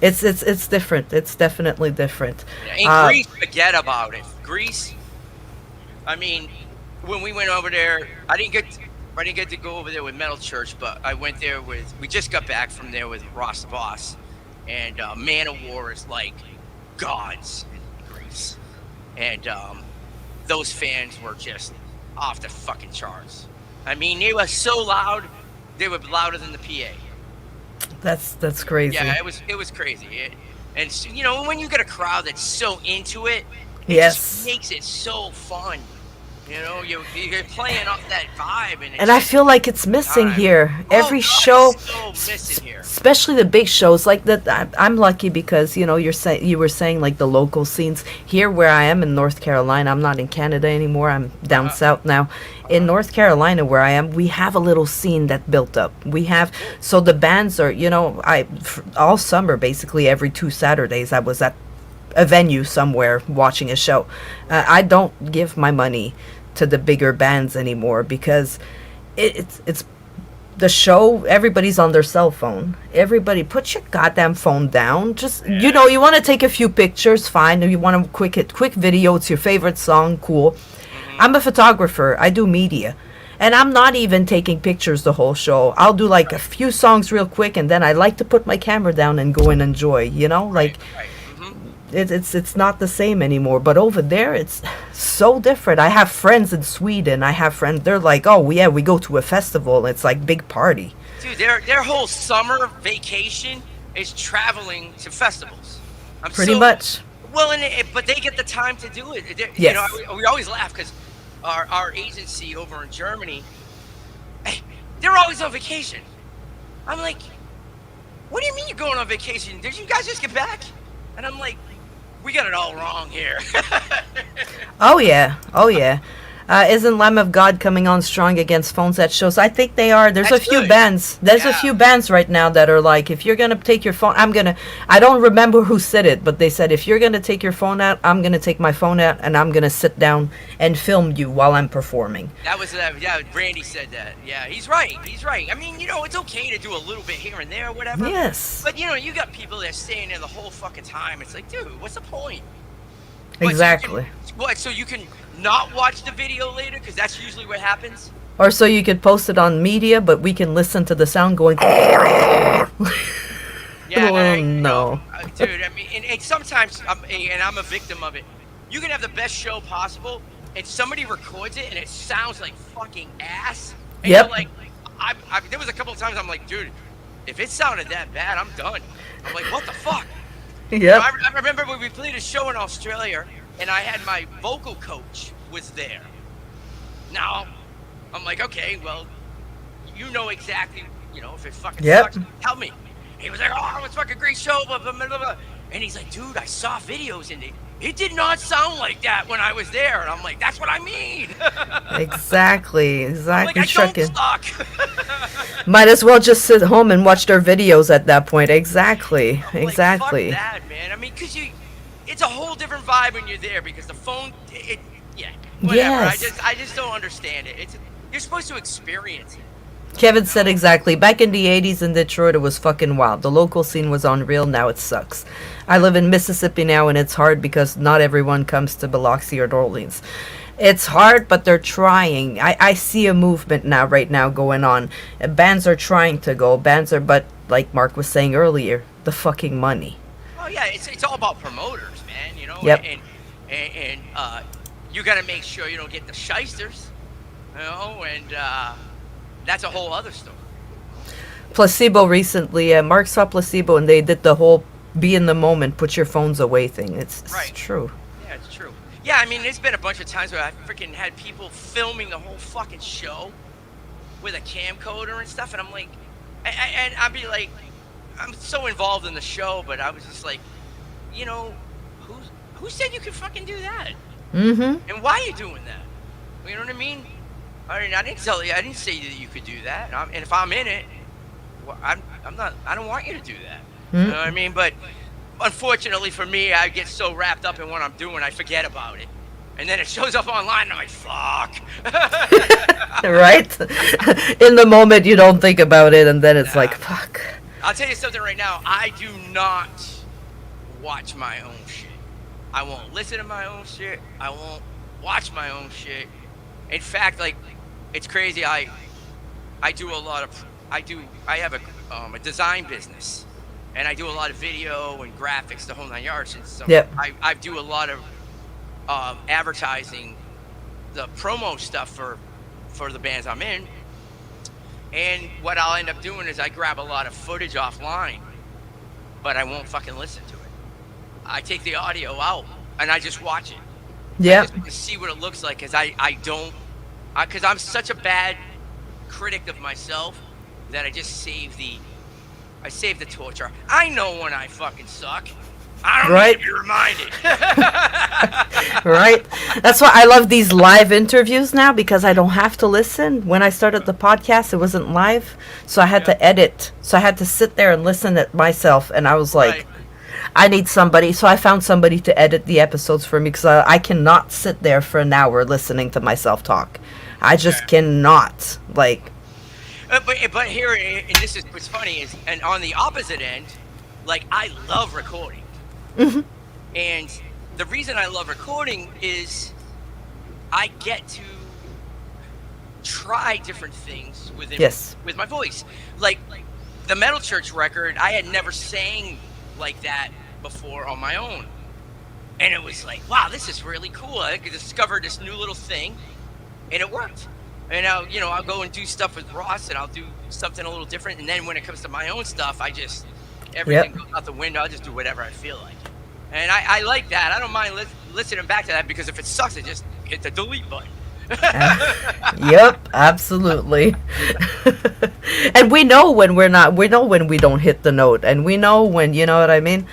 [SPEAKER 1] It's different. It's definitely different.
[SPEAKER 2] In Greece, forget about it. Greece, I mean, when we went over there, I didn't get I didn't get to go over there with Metal Church, but I went there with. We just got back from there with Ross the Boss, and Man of War is like gods in Greece, and those fans were just off the fucking charts. I mean, they were so loud, they were louder than the PA.
[SPEAKER 1] That's crazy.
[SPEAKER 2] Yeah, it was crazy. And you know, when you get a crowd that's so into it, it
[SPEAKER 1] Yes.
[SPEAKER 2] just makes it so fun. You know, you're playing up that vibe,
[SPEAKER 1] And I feel like it's missing
[SPEAKER 2] time.
[SPEAKER 1] here.
[SPEAKER 2] Oh,
[SPEAKER 1] Every
[SPEAKER 2] God,
[SPEAKER 1] show,
[SPEAKER 2] it's so missing here.
[SPEAKER 1] especially the big shows like that. I'm lucky because you know you were saying like the local scenes here where I am in North Carolina. I'm not in Canada anymore. I'm down south now. In North Carolina where I am, we have a little scene that built up. We have so the bands are all summer basically every 2 Saturdays I was at a venue somewhere watching a show. I don't give my money to the bigger bands anymore because it's the show. Everybody's on their cell phone. Everybody, put your goddamn phone down. Just you know, you want to take a few pictures, fine. If you want a quick video, it's your favorite song, cool. I'm a photographer. I do media. And I'm not even taking pictures the whole show. I'll do like a few songs real quick, and then I like to put my camera down and go and enjoy. You know, like
[SPEAKER 2] Right.
[SPEAKER 1] it's not the same anymore. But over there, it's so different. I have friends in Sweden. I have friends. They're like, oh yeah, we go to a festival. It's like big party.
[SPEAKER 2] Dude, their whole summer vacation is traveling to festivals.
[SPEAKER 1] Pretty much.
[SPEAKER 2] Well, but they get the time to do it.
[SPEAKER 1] Yes.
[SPEAKER 2] You know, we always laugh because our agency over in Germany, they're always on vacation. I'm like, what do you mean you're going on vacation? Did you guys just get back? And I'm like, we got it all wrong here.
[SPEAKER 1] Oh yeah. Oh yeah. Isn't Lamb of God coming on strong against phones at shows? I think they are. There's
[SPEAKER 2] That's
[SPEAKER 1] a few
[SPEAKER 2] good.
[SPEAKER 1] bands. There's a
[SPEAKER 2] Yeah.
[SPEAKER 1] few bands right now that are like, if you're gonna take your phone, I don't remember who said it, but they said if you're gonna take your phone out, I'm gonna take my phone out and I'm gonna sit down and film you while I'm performing.
[SPEAKER 2] That was yeah. Brandy said that. Yeah, he's right. He's right. I mean, you know, it's okay to do a little bit here and there, whatever.
[SPEAKER 1] Yes.
[SPEAKER 2] But you know, you got people that are staying there the whole fucking time. It's like, dude, what's the point? But
[SPEAKER 1] Exactly.
[SPEAKER 2] What? So you can not watch the video later because that's usually what happens.
[SPEAKER 1] Or so you could post it on media, but we can listen to the sound going.
[SPEAKER 2] Yeah.
[SPEAKER 1] Oh, no.
[SPEAKER 2] Dude. I mean, and sometimes I'm a victim of it. You can have the best show possible, and somebody records it, and it sounds like fucking ass. And
[SPEAKER 1] Yep.
[SPEAKER 2] You're like, there was a couple of times I'm like, dude, if it sounded that bad, I'm done. I'm like, what the fuck?
[SPEAKER 1] Yep.
[SPEAKER 2] You know, I remember when we played a show in Australia, and I had my vocal coach was there. Now, I'm like, okay, well, you know exactly, you know, if it fucking
[SPEAKER 1] Yep.
[SPEAKER 2] sucks, tell me. He was like, oh, it was a fucking great show, blah, blah, blah, blah. And he's like, dude, I saw videos, and it did not sound like that when I was there. And I'm like, that's what I mean.
[SPEAKER 1] Exactly.
[SPEAKER 2] I'm like,
[SPEAKER 1] Exactly.
[SPEAKER 2] I don't
[SPEAKER 1] Chucking.
[SPEAKER 2] suck.
[SPEAKER 1] Might as well just sit home and watch their videos at that point. Exactly.
[SPEAKER 2] Like,
[SPEAKER 1] Exactly.
[SPEAKER 2] fuck that, man. I mean, because it's a whole different vibe when you're there because the phone, yeah, whatever.
[SPEAKER 1] Yes.
[SPEAKER 2] I just don't understand it. You're supposed to experience it.
[SPEAKER 1] Kevin said exactly. Back in the 80s in Detroit, it was fucking wild. The local scene was unreal. Now it sucks. I live in Mississippi now, and it's hard because not everyone comes to Biloxi or New Orleans. It's hard, but they're trying. I see a movement now, right now, going on. Bands are trying to go. But like Mark was saying earlier, the fucking money.
[SPEAKER 2] Oh yeah, it's all about promoters, man. You know,
[SPEAKER 1] Yep.
[SPEAKER 2] and you got to make sure you don't get the shysters, you know, and that's a whole other story.
[SPEAKER 1] Placebo recently, Mark saw Placebo, and they did the whole be in the moment, put your phones away thing. It's
[SPEAKER 2] Right.
[SPEAKER 1] true.
[SPEAKER 2] Yeah, it's true. Yeah, I mean, there's been a bunch of times where I freaking had people filming the whole fucking show with a camcorder and stuff, and I'm like, and I'd be like, I'm so involved in the show, but I was just like, you know, who said you could fucking do that?
[SPEAKER 1] Mm-hmm.
[SPEAKER 2] And why are you doing that? You know what I mean? I mean, I didn't say that you could do that. And if I'm in it, well, I don't want you to do that. You know what I mean? But unfortunately for me, I get so wrapped up in what I'm doing, I forget about it. And then it shows up online, and I'm like, fuck.
[SPEAKER 1] Right? In the moment, you don't think about it, and then it's
[SPEAKER 2] Nah.
[SPEAKER 1] like, fuck.
[SPEAKER 2] I'll tell you something right now. I do not watch my own shit. I won't listen to my own shit. I won't watch my own shit. In fact, like, it's crazy. I do a lot of I have a design business, and I do a lot of video and graphics, the whole nine yards. And so
[SPEAKER 1] Yep.
[SPEAKER 2] I do a lot of advertising, the promo stuff for the bands I'm in. And what I'll end up doing is I grab a lot of footage offline, but I won't fucking listen to it. I take the audio out and I just watch it. I
[SPEAKER 1] Yep.
[SPEAKER 2] just want to see what it looks like, because I don't, because I'm such a bad critic of myself that I save the torture. I know when I fucking suck. I don't
[SPEAKER 1] Right.
[SPEAKER 2] need to be reminded.
[SPEAKER 1] Right? That's why I love these live interviews now, because I don't have to listen. When I started the podcast, it wasn't live, so I had
[SPEAKER 2] Yeah.
[SPEAKER 1] to edit. So I had to sit there and listen at myself, and I was like,
[SPEAKER 2] Right.
[SPEAKER 1] I need somebody. So I found somebody to edit the episodes for me, because I cannot sit there for an hour listening to myself talk. I just
[SPEAKER 2] Yeah.
[SPEAKER 1] cannot. Like,
[SPEAKER 2] But here, and this is what's funny is, and on the opposite end, like, I love recording. And the reason I love recording is I get to try different things
[SPEAKER 1] yes.
[SPEAKER 2] with my voice. Like the Metal Church record, I had never sang like that before on my own. And it was like, wow, this is really cool. I could discover this new little thing, and it worked. And I'll go and do stuff with Ross, and I'll do something a little different. And then when it comes to my own stuff, everything goes out the window. I'll just do whatever I feel like. And I like that. I don't mind listening back to that, because if it sucks, I just hit the delete button.
[SPEAKER 1] Yep, absolutely. And we know when we know when we don't hit the note, and we know when, you know what I mean?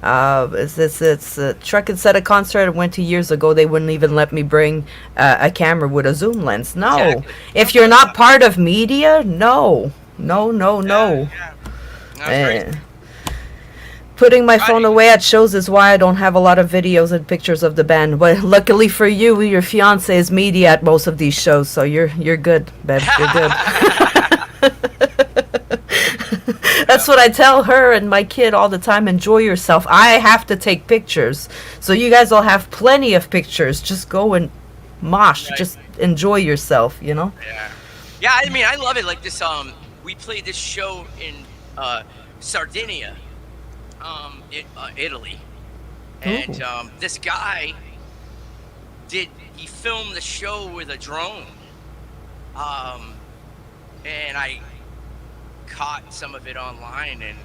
[SPEAKER 1] It's Truck and Set a concert I went to years ago. They wouldn't even let me bring a camera with a zoom lens. No.
[SPEAKER 2] Exactly.
[SPEAKER 1] If you're not part of media, no. No.
[SPEAKER 2] Yeah. That's
[SPEAKER 1] Eh.
[SPEAKER 2] right.
[SPEAKER 1] Putting my phone away at shows is why I don't have a lot of videos and pictures of the band. But luckily for you, your fiance is media at most of these shows, so you're good, babe. You're good. That's what I tell her and my kid all the time. Enjoy yourself. I have to take pictures, so you guys all have plenty of pictures. Just go and mosh.
[SPEAKER 2] Right.
[SPEAKER 1] Just enjoy yourself. You know.
[SPEAKER 2] Yeah. I mean, I love it. Like this, we played this show in Sardinia, Italy, and this guy he filmed the show with a drone, and I caught some of it online. And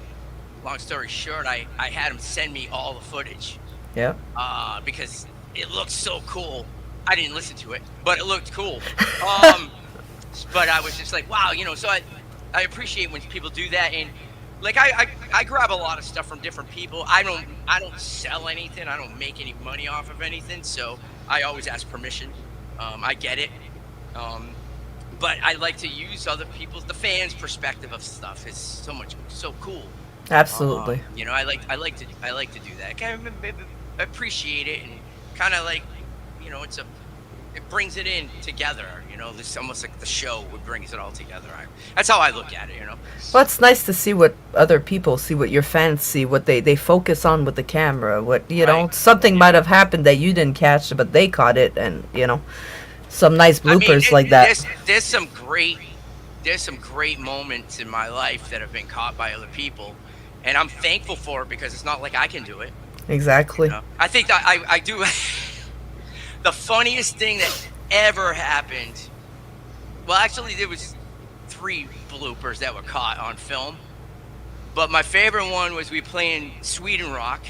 [SPEAKER 2] long story short, I had him send me all the footage,
[SPEAKER 1] Yeah.
[SPEAKER 2] because it looked so cool. I didn't listen to it, but it looked cool. But I was just like, wow, so I appreciate when people do that. And like I grab a lot of stuff from different people. I don't sell anything. I don't make any money off of anything. So I always ask permission. I get it. But I like to use other the fans' perspective of stuff. It's so cool.
[SPEAKER 1] Absolutely.
[SPEAKER 2] I like to do that. Kind of appreciate it, and kind of like, it brings it in together. This almost like the show brings it all together. That's how I look at it.
[SPEAKER 1] Well, it's nice to see what other people see, what your fans see, what they focus on with the camera. What
[SPEAKER 2] Right.
[SPEAKER 1] something might have happened that you didn't catch, but they caught it, and some nice bloopers like that.
[SPEAKER 2] There's some great moments in my life that have been caught by other people, and I'm thankful for it, because it's not like I can do it.
[SPEAKER 1] Exactly.
[SPEAKER 2] I think that I do. The funniest thing that ever happened. Well, actually, there was 3 bloopers that were caught on film, but my favorite one was we playing Sweden Rock,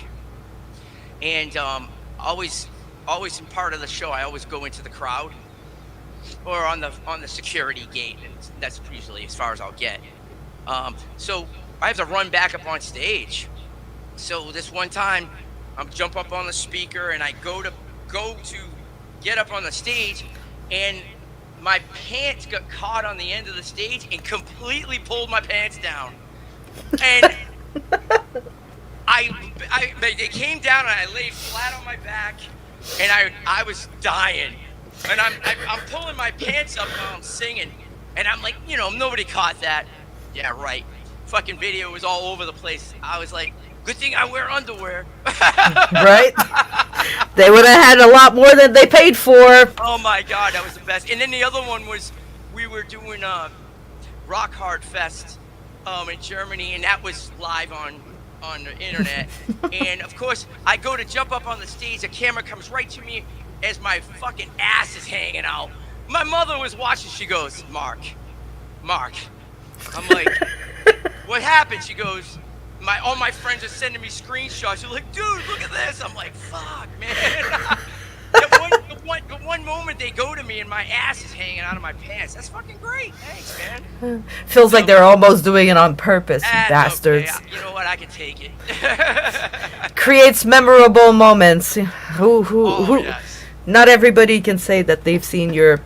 [SPEAKER 2] and always in part of the show, I always go into the crowd or on the security gate, and that's usually as far as I'll get. So I have to run back up on stage. So this one time, I'm jump up on the speaker, and I go to get up on the stage, and my pants got caught on the end of the stage and completely pulled my pants down. And they came down, and I laid flat on my back, and I was dying. And I'm pulling my pants up while I'm singing, and I'm like, nobody caught that. Yeah, right. Fucking video was all over the place. I was like, good thing I wear underwear.
[SPEAKER 1] Right? They would have had a lot more than they paid for.
[SPEAKER 2] Oh my God, that was the best. And then the other one was, we were doing Rock Hard Fest in Germany, and that was live on the internet. And of course, I go to jump up on the stage. The camera comes right to me as my fucking ass is hanging out. My mother was watching. She goes, Mark. I'm like, what happened? She goes, all my friends are sending me screenshots. They're like, dude, look at this. I'm like, fuck, man. The one moment they go to me and my ass is hanging out of my pants. That's fucking great. Thanks, man.
[SPEAKER 1] Feels like they're almost doing it on purpose, you bastards.
[SPEAKER 2] Okay. You know what? I can take it.
[SPEAKER 1] Creates memorable moments.
[SPEAKER 2] Yes.
[SPEAKER 1] Not everybody can say that they've seen your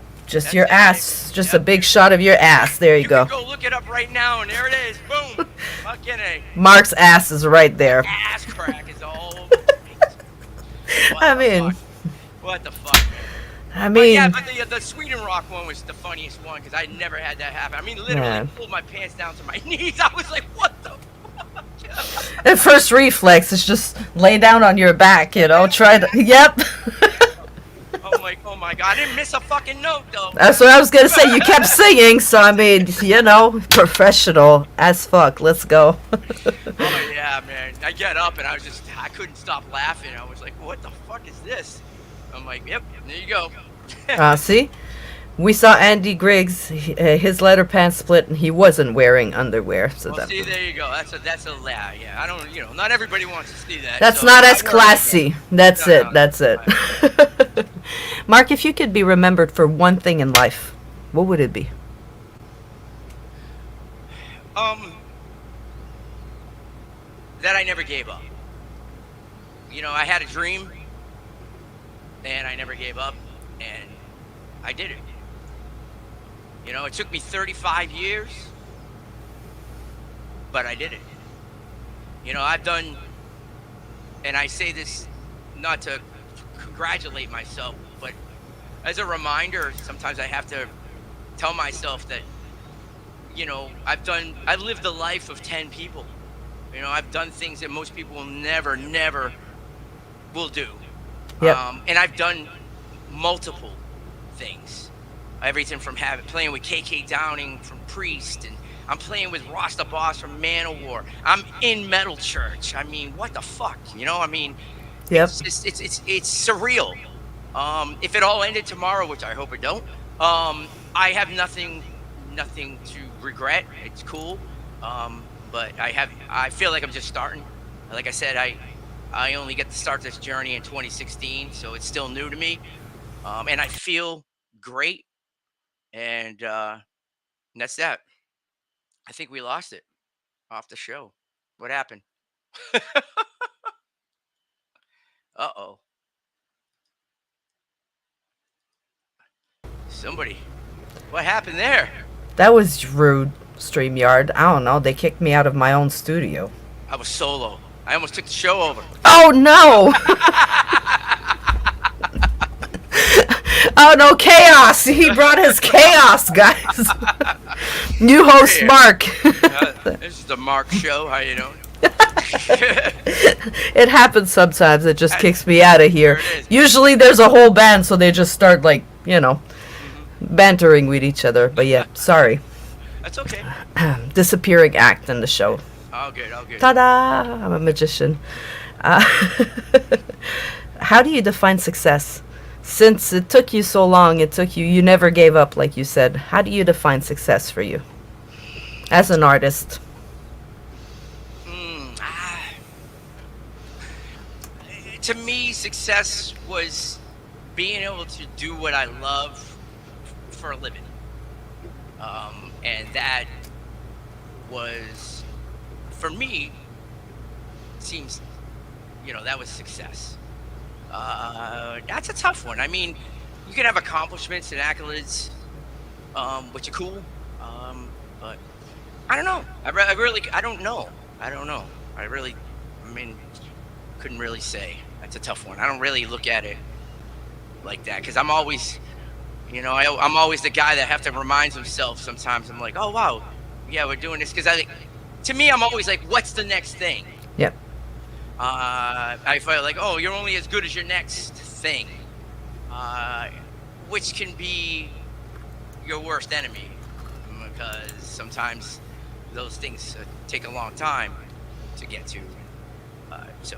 [SPEAKER 1] ass, just a big shot of your ass. There you go.
[SPEAKER 2] You can go look it up right now, and there it is. Boom. Fucking A.
[SPEAKER 1] Mark's ass is right there.
[SPEAKER 2] Ass crack is all over. What the fuck, man? But the Sweden Rock one was the funniest one because I never had that happen. I mean, literally pulled my pants down to my knees. I was like, what the fuck?
[SPEAKER 1] The first reflex is just lay down on your back, try to, yep.
[SPEAKER 2] Oh my god, I didn't miss a fucking note though.
[SPEAKER 1] That's what I was gonna say. You kept singing, so I mean, professional as fuck. Let's go.
[SPEAKER 2] Oh yeah, man. I get up and I couldn't stop laughing. I was like, what the fuck is this? I'm like, yep, there you go.
[SPEAKER 1] See? We saw Andy Griggs, his leather pants split, and he wasn't wearing underwear. So
[SPEAKER 2] well, see, there you go. That's a lie. Yeah, I don't, not everybody wants to see that.
[SPEAKER 1] That's not as classy. That's it. Mark, if you could be remembered for one thing in life, what would it be?
[SPEAKER 2] That I never gave up. I had a dream, and I never gave up, and I did it. It took me 35 years, but I did it. I've done, and I say this not to congratulate myself, but as a reminder, sometimes I have to tell myself that, I lived the life of 10 people. I've done things that most people will never will do.
[SPEAKER 1] Yep.
[SPEAKER 2] And I've done multiple things. Everything from playing with KK Downing from Priest, and I'm playing with Rasta Boss from Manowar. I'm in Metal Church. I mean, what the fuck?
[SPEAKER 1] Yep.
[SPEAKER 2] It's surreal. If it all ended tomorrow, which I hope it don't, I have nothing to regret. It's cool. But I feel like I'm just starting. Like I said, I only get to start this journey in 2016, so it's still new to me. And I feel great. And that's that. I think we lost it off the show. What happened? Uh-oh. Somebody. What happened there?
[SPEAKER 1] That was rude, StreamYard. I don't know. They kicked me out of my own studio.
[SPEAKER 2] I was solo. I almost took the show over.
[SPEAKER 1] Oh, no! Oh, no, chaos! He brought his chaos, guys. New host, Mark.
[SPEAKER 2] This is the Mark Show. How you doing?
[SPEAKER 1] It happens sometimes. It just kicks me out of here. Usually there's a whole band, so they just start, bantering with each other. But yeah, sorry.
[SPEAKER 2] That's okay.
[SPEAKER 1] Disappearing act in the show.
[SPEAKER 2] All good.
[SPEAKER 1] Ta-da! I'm a magician. How do you define success? Since it took you so long, you never gave up, like you said. How do you define success for you as an artist?
[SPEAKER 2] To me, success was being able to do what I love for a living. And that was, for me, seems, that was success. That's a tough one. I mean, you can have accomplishments and accolades, which are cool. But I don't know. I don't know. Couldn't really say. That's a tough one. I don't really look at it like that because I'm always, I'm always the guy that have to remind himself sometimes. I'm like, oh, wow. Yeah, we're doing this. Because to me, I'm always like, what's the next thing?
[SPEAKER 1] Yep.
[SPEAKER 2] I feel like, oh, you're only as good as your next thing, which can be your worst enemy. because sometimes those things take a long time to get to. So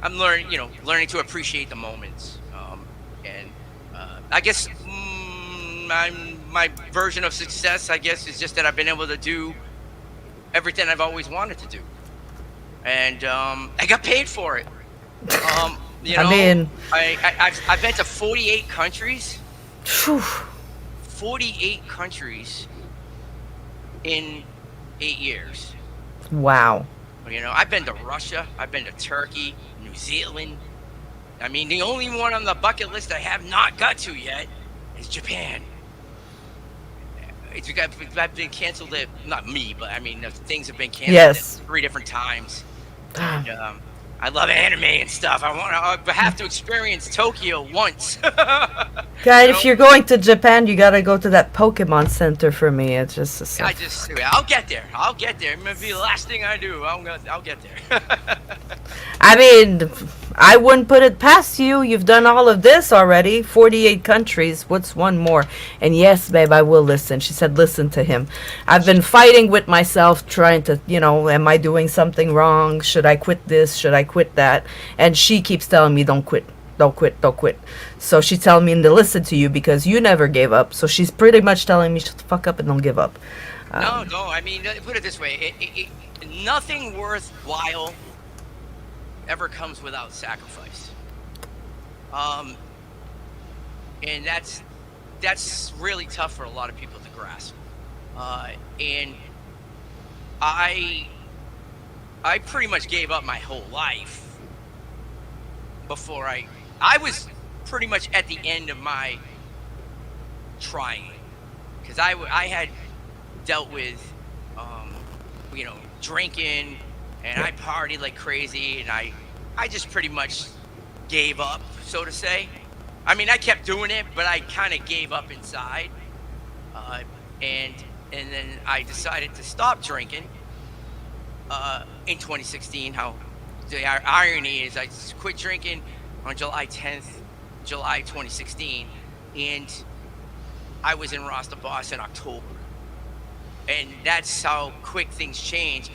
[SPEAKER 2] I'm learning to appreciate the moments. And I guess my version of success, I guess, is just that I've been able to do everything I've always wanted to do, and I got paid for it.
[SPEAKER 1] I mean,
[SPEAKER 2] I've been to 48 countries.
[SPEAKER 1] phew,
[SPEAKER 2] 48 countries in 8 years.
[SPEAKER 1] wow.
[SPEAKER 2] I've been to Russia. I've been to Turkey, New Zealand. I mean, the only one on the bucket list I have not got to yet is Japan. I've been canceled. Not me, but I mean, the things have been canceled
[SPEAKER 1] Yes.
[SPEAKER 2] 3 different times. And I love anime and stuff. I have to experience Tokyo once.
[SPEAKER 1] God, if you're going to Japan, you gotta go to that Pokemon Center for me. It's just.
[SPEAKER 2] I'll get there. It may be the last thing I do. I'll get there.
[SPEAKER 1] I mean, I wouldn't put it past you. You've done all of this already. 48 countries. What's one more? And yes, babe, I will listen. She said, listen to him. I've been fighting with myself, trying to, am I doing something wrong? Should I quit this? Should I quit that? And she keeps telling me, don't quit. Don't quit. Don't quit. So she's telling me to listen to you because you never gave up. So she's pretty much telling me, shut the fuck up and don't give up.
[SPEAKER 2] No. I mean, put it this way. Nothing worthwhile ever comes without sacrifice. And that's really tough for a lot of people to grasp. And I pretty much gave up my whole life before I was pretty much at the end of my trying, because I had dealt with drinking, and I partied like crazy, and I just pretty much gave up, so to say. I mean, I kept doing it, but I kind of gave up inside, and then I decided to stop drinking in 2016. How the irony is, I quit drinking on July 10th, July 2016, and I was in Rasta Boss in October. And that's how quick things change.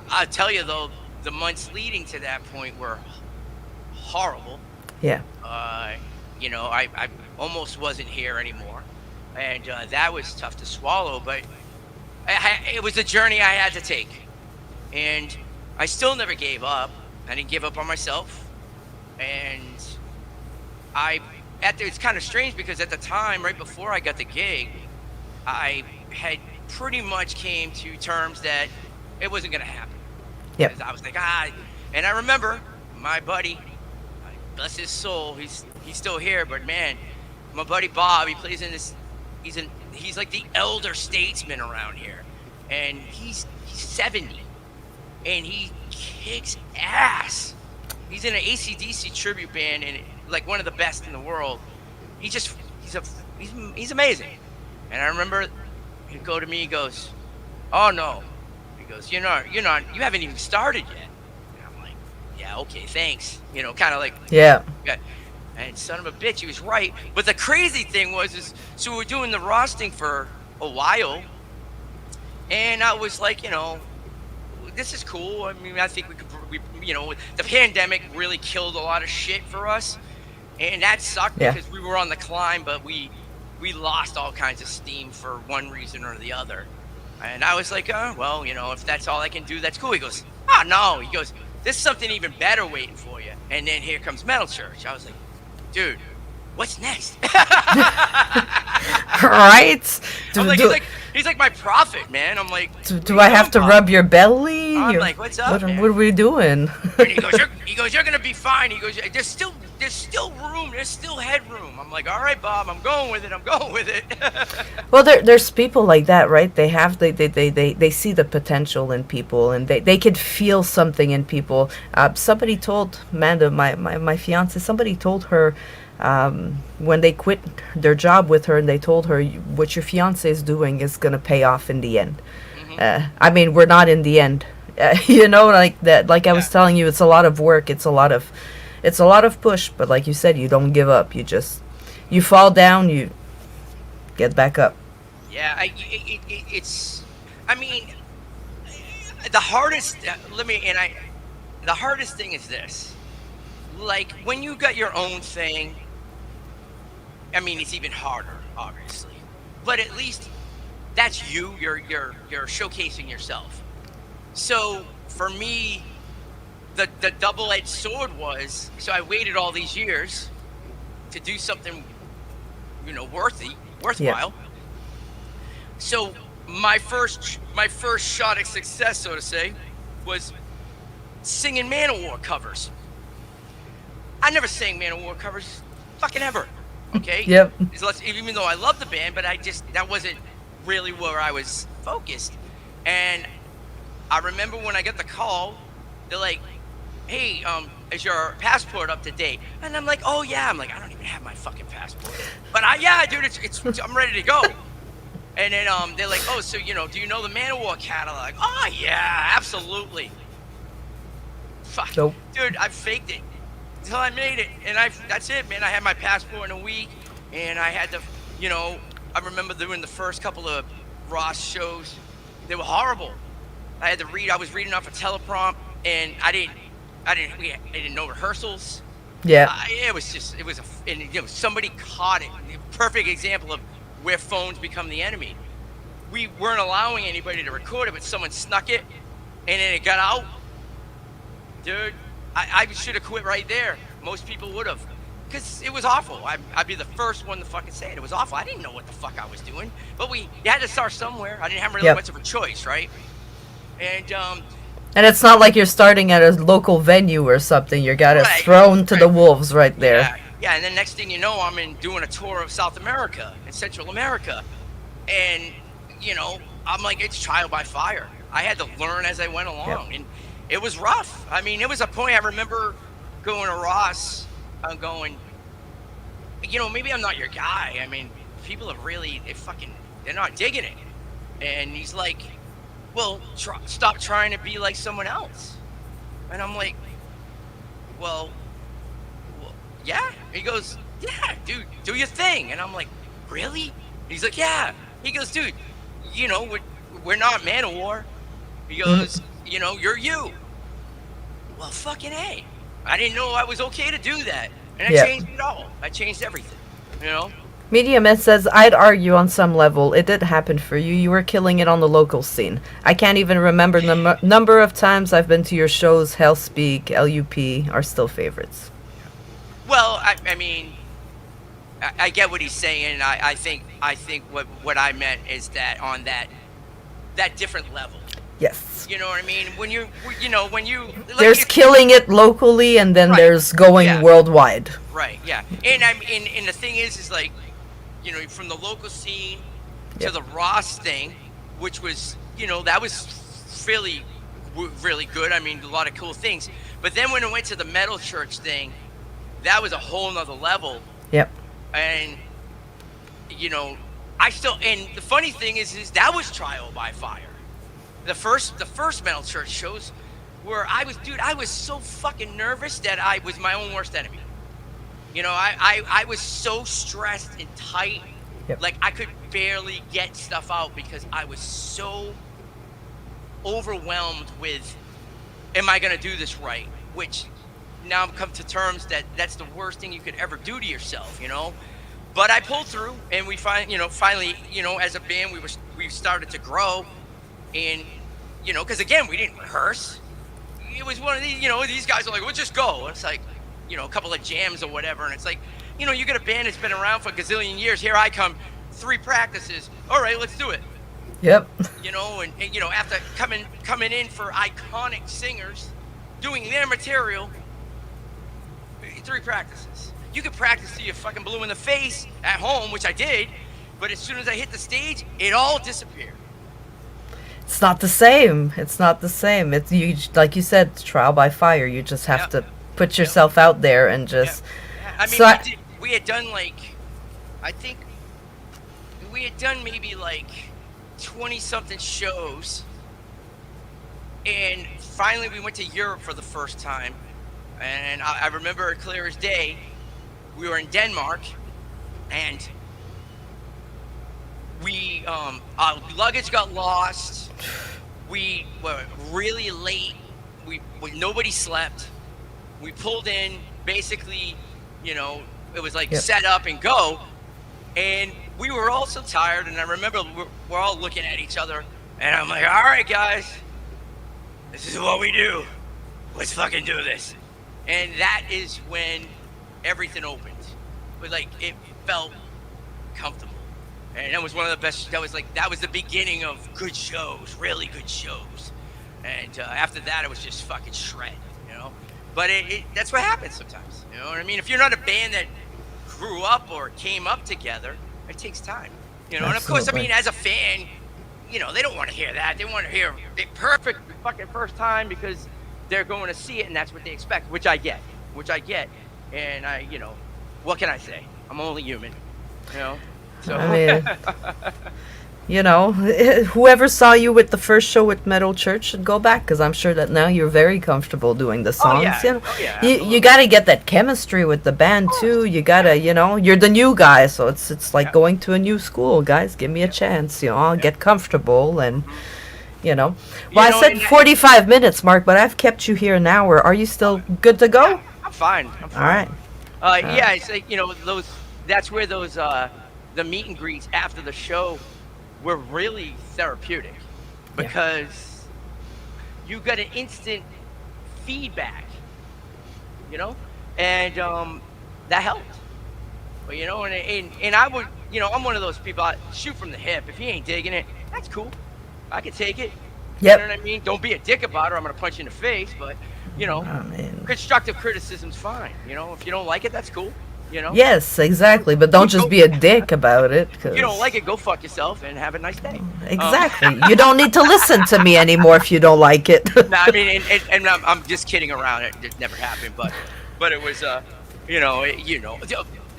[SPEAKER 2] I'll tell you though, the months leading to that point were horrible.
[SPEAKER 1] Yeah.
[SPEAKER 2] I almost wasn't here anymore, and that was tough to swallow. But it was a journey I had to take, and I still never gave up. I didn't give up on myself, and it's kind of strange because at the time, right before I got the gig, I had pretty much came to terms that it wasn't going to happen.
[SPEAKER 1] Yep.
[SPEAKER 2] I was like, and I remember my buddy, bless his soul, he's still here, but man, my buddy Bob, he plays in this, he's like the elder statesman around here, and he's 70, and he kicks ass. He's in an AC/DC tribute band, and like one of the best in the world. He's amazing. And I remember he'd go to me, he goes, oh no, he goes, you haven't even started yet. And I'm like, yeah, okay, thanks, kind of like,
[SPEAKER 1] Yeah.
[SPEAKER 2] and son of a bitch, he was right. But the crazy thing was so we were doing the roasting for a while, and I was like, this is cool. I mean, I think the pandemic really killed a lot of shit for us, and that sucked.
[SPEAKER 1] Yeah.
[SPEAKER 2] Because we were on the climb, but we lost all kinds of steam for one reason or the other. And I was like, well, if that's all I can do, that's cool. He goes, oh no, he goes, there's something even better waiting for you. And then here comes Metal Church. I was like, dude, what's next?
[SPEAKER 1] Right?
[SPEAKER 2] I'm like, he's like my prophet, man. I'm like,
[SPEAKER 1] Do I have to rub your belly?
[SPEAKER 2] I'm like, what's up, man?
[SPEAKER 1] What are we doing?
[SPEAKER 2] And he goes, you're gonna be fine. He goes, there's still room. There's still headroom. I'm like, all right, Bob, I'm going with it.
[SPEAKER 1] Well, there's people like that, right? They see the potential in people, and they could feel something in people. Somebody told Amanda, my fiance, somebody told her, when they quit their job with her, and they told her, what your fiance is doing is going to pay off in the end.
[SPEAKER 2] Mm-hmm.
[SPEAKER 1] I mean, we're not in the end. Like that, like I was telling you, it's a lot of work. It's a lot of push, but like you said, you don't give up. You fall down, you get back up.
[SPEAKER 2] Yeah, it's I mean, the hardest. Let me and I. The hardest thing is this. Like when you got your own thing. I mean, it's even harder, obviously. But at least that's you. You're showcasing yourself. So for me, the double-edged sword was, so I waited all these years to do something,
[SPEAKER 1] Yeah.
[SPEAKER 2] worthwhile. So my first shot at success, so to say, was singing Manowar covers. I never sang Manowar covers, fucking ever. Okay,
[SPEAKER 1] Yep.
[SPEAKER 2] even though I love the band, but that wasn't really where I was focused. And I remember when I got the call, they're like, "Hey, is your passport up to date?" And I'm like, "Oh yeah." I'm like, "I don't even have my fucking passport," but yeah, dude, I'm ready to go. And then they're like, "Oh, so do you know the Manowar catalog?" "Oh yeah, absolutely." Fuck,
[SPEAKER 1] Nope.
[SPEAKER 2] dude, I faked it until I made it, and that's it, man. I had my passport in a week, and I had to, you know, I remember doing the first couple of Ross shows. They were horrible. I had to read. I was reading off a teleprompt, and I didn't know rehearsals.
[SPEAKER 1] Yeah.
[SPEAKER 2] And somebody caught it. Perfect example of where phones become the enemy. We weren't allowing anybody to record it, but someone snuck it, and then it got out. Dude, I should have quit right there. Most people would have, because it was awful. I'd be the first one to fucking say it. It was awful. I didn't know what the fuck I was doing, but you had to start somewhere. I didn't have really
[SPEAKER 1] Yep.
[SPEAKER 2] much of a choice, right? And
[SPEAKER 1] And it's not like you're starting at a local venue or something. You got it
[SPEAKER 2] right,
[SPEAKER 1] thrown to the
[SPEAKER 2] right.
[SPEAKER 1] wolves right there.
[SPEAKER 2] Yeah, and then next thing you know, I'm doing a tour of South America and Central America, and I'm like, it's trial by fire. I had to learn as I went along,
[SPEAKER 1] Yep.
[SPEAKER 2] and it was rough. I mean, it was a point. I remember going to Ross. I'm going, maybe I'm not your guy. I mean, people have really, they're not digging it. And he's like, well, stop trying to be like someone else. And I'm like, well, yeah. He goes, yeah, dude, do your thing. And I'm like, really? He's like, yeah. He goes, dude, we're not Manowar. He goes, you're you. Well, fucking A. I didn't know I was okay to do that. And I
[SPEAKER 1] Yeah.
[SPEAKER 2] changed it all. I changed everything, you know?
[SPEAKER 1] Medium S says, I'd argue on some level it did happen for you. You were killing it on the local scene. I can't even remember the number of times I've been to your shows. Hellspeak, LUP are still favorites.
[SPEAKER 2] Well, I mean, I get what he's saying. I think what I meant is that on that different level.
[SPEAKER 1] Yes.
[SPEAKER 2] You know what I mean? When you like
[SPEAKER 1] There's killing it locally, and then
[SPEAKER 2] Right.
[SPEAKER 1] there's going
[SPEAKER 2] Yeah.
[SPEAKER 1] worldwide.
[SPEAKER 2] Right, yeah. And the thing is like, from the local scene to
[SPEAKER 1] Yep.
[SPEAKER 2] the Ross thing, which was, that was really, really good. I mean, a lot of cool things. But then when it went to the metal church thing, that was a whole nother level.
[SPEAKER 1] Yep.
[SPEAKER 2] And, and the funny thing is that was trial by fire. The first metal church shows where I was so fucking nervous that I was my own worst enemy. I was so stressed and tight.
[SPEAKER 1] Yep.
[SPEAKER 2] Like I could barely get stuff out because I was so overwhelmed with, am I going to do this right? Which now I've come to terms that that's the worst thing you could ever do to yourself, But I pulled through, and we finally, as a band, we started to grow, and because again, we didn't rehearse. It was one of these, these guys are like, "We'll just go." And it's like, a couple of jams or whatever, and it's like, you get a band that's been around for a gazillion years. Here I come, 3 practices. All right, let's do it.
[SPEAKER 1] Yep.
[SPEAKER 2] And after coming in for iconic singers, doing their material, 3 practices. You could practice till you're fucking blue in the face at home, which I did, but as soon as I hit the stage, it all disappeared.
[SPEAKER 1] It's not the same. It's not the same. It's you, like you said, it's trial by fire. You just have
[SPEAKER 2] Yep.
[SPEAKER 1] to put yourself out there and just.
[SPEAKER 2] Yeah. I mean,
[SPEAKER 1] So
[SPEAKER 2] we had done I think we had done maybe 20-something shows, and finally we went to Europe for the first time, and I remember it clear as day. We were in Denmark, and We our luggage got lost. We were really late. Nobody slept. We pulled in basically, you know, it was like
[SPEAKER 1] Yep.
[SPEAKER 2] set up and go, and we were all so tired. And I remember we're all looking at each other, and I'm like, all right, guys, this is what we do. Let's fucking do this. And that is when everything opened. But like it felt comfortable. And that was one of the best. That was the beginning of good shows, really good shows. And after that, it was just fucking shred, you know. But that's what happens sometimes. You know what I mean? If you're not a band that grew up or came up together, it takes time. You know, and of course, I
[SPEAKER 1] Absolutely.
[SPEAKER 2] mean, as a fan, you know, they don't want to hear that. They want to hear it perfect fucking first time because they're going to see it and that's what they expect, which I get. And you know, what can I say? I'm only human, you know. So
[SPEAKER 1] I mean, you know, whoever saw you with the first show with Metal Church should go back because I'm sure that now you're very comfortable doing the songs. You know,
[SPEAKER 2] oh yeah,
[SPEAKER 1] you
[SPEAKER 2] absolutely.
[SPEAKER 1] got to get that chemistry with the band too. You gotta, you know, you're the new guy, so it's like
[SPEAKER 2] Yeah,
[SPEAKER 1] going to a new school. Guys, give me a
[SPEAKER 2] yeah.
[SPEAKER 1] chance. You know, I'll get comfortable and
[SPEAKER 2] Mhm.
[SPEAKER 1] you know.
[SPEAKER 2] You
[SPEAKER 1] Well, I
[SPEAKER 2] know,
[SPEAKER 1] said 45 minutes, Mark, but I've kept you here an hour. Are you still good to
[SPEAKER 2] yeah,
[SPEAKER 1] go?
[SPEAKER 2] I'm fine. I'm
[SPEAKER 1] All right.
[SPEAKER 2] fine.
[SPEAKER 1] All right.
[SPEAKER 2] Yeah, it's like, you know, those. That's where those the meet and greets after the show were really therapeutic
[SPEAKER 1] Yeah.
[SPEAKER 2] because you got an instant feedback, you know, and that helped. But you know, and I would, you know, I'm one of those people. I shoot from the hip. If he ain't digging it, that's cool. I can take it. You know
[SPEAKER 1] Yep.
[SPEAKER 2] what I mean? Don't be a dick about it. Or I'm gonna punch you in the face. But you know,
[SPEAKER 1] I mean,
[SPEAKER 2] constructive criticism's fine. You know, if you don't like it, that's cool. You know,
[SPEAKER 1] yes, exactly. But don't just
[SPEAKER 2] go.
[SPEAKER 1] be a dick about it,
[SPEAKER 2] If you don't
[SPEAKER 1] because
[SPEAKER 2] like it, go fuck yourself and have a nice day. Um,
[SPEAKER 1] exactly. You don't need to listen to me anymore if you don't like it.
[SPEAKER 2] no, I mean, and I'm just kidding around. It never happened, but it was you know, it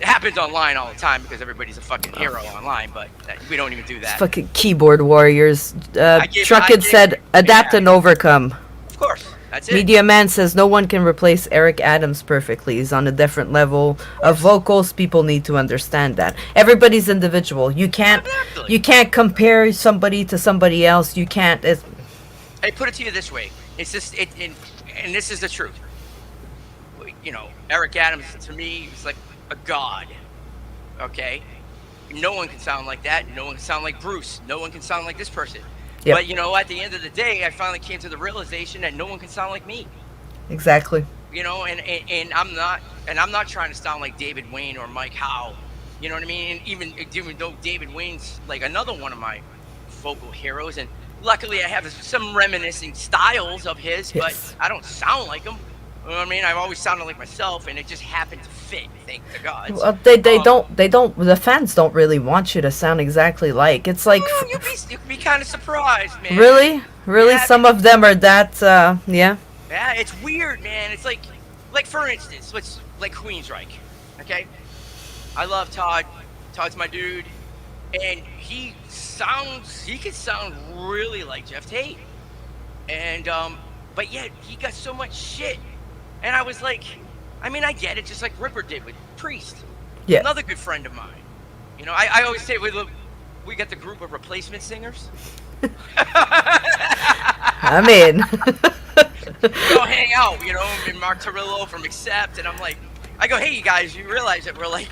[SPEAKER 2] happens online all the time because everybody's a fucking hero online. But we don't even do that.
[SPEAKER 1] Fucking keyboard warriors.
[SPEAKER 2] I gave, I
[SPEAKER 1] Truckett
[SPEAKER 2] gave,
[SPEAKER 1] said, adapt
[SPEAKER 2] yeah,
[SPEAKER 1] and overcome.
[SPEAKER 2] of course, that's it.
[SPEAKER 1] Media Man says no one can replace Eric Adams perfectly. He's on a different level of vocals. People need to understand that. Everybody's individual.
[SPEAKER 2] Exactly.
[SPEAKER 1] You can't compare somebody to somebody else. You can't. It's,
[SPEAKER 2] I put it to you this way: it's just and this is the truth. You know, Eric Adams to me is like a god. Okay, no one can sound like that. No one can sound like Bruce. No one can sound like this person.
[SPEAKER 1] yep,
[SPEAKER 2] But you know, at the end of the day, I finally came to the realization that no one can sound like me.
[SPEAKER 1] exactly.
[SPEAKER 2] You know, and I'm not trying to sound like David Wayne or Mike Howe. You know what I mean? And even though David Wayne's like another one of my vocal heroes, and luckily I have some reminiscing styles of his, but
[SPEAKER 1] Yes.
[SPEAKER 2] I don't sound like him. You know what I mean? I've always sounded like myself, and it just happened to fit. Thank the gods.
[SPEAKER 1] Well, they don't the fans don't really want you to sound exactly like. It's like
[SPEAKER 2] Oh, you'd be kind of surprised, man.
[SPEAKER 1] really
[SPEAKER 2] Yeah,
[SPEAKER 1] some of them are that yeah.
[SPEAKER 2] yeah, it's weird, man. It's like for instance, let's like Queensryche. Okay, I love Todd. Todd's my dude, and he can sound really like Jeff Tate, and but yet he got so much shit, and I was like, I mean, I get it, just like Ripper did with Priest,
[SPEAKER 1] Yeah.
[SPEAKER 2] another good friend of mine. You know, I always say we got the group of replacement singers.
[SPEAKER 1] I mean
[SPEAKER 2] We all hang out, you know, and Mark Torillo from Accept, and I'm like, I go, hey, you guys, you realize that we're like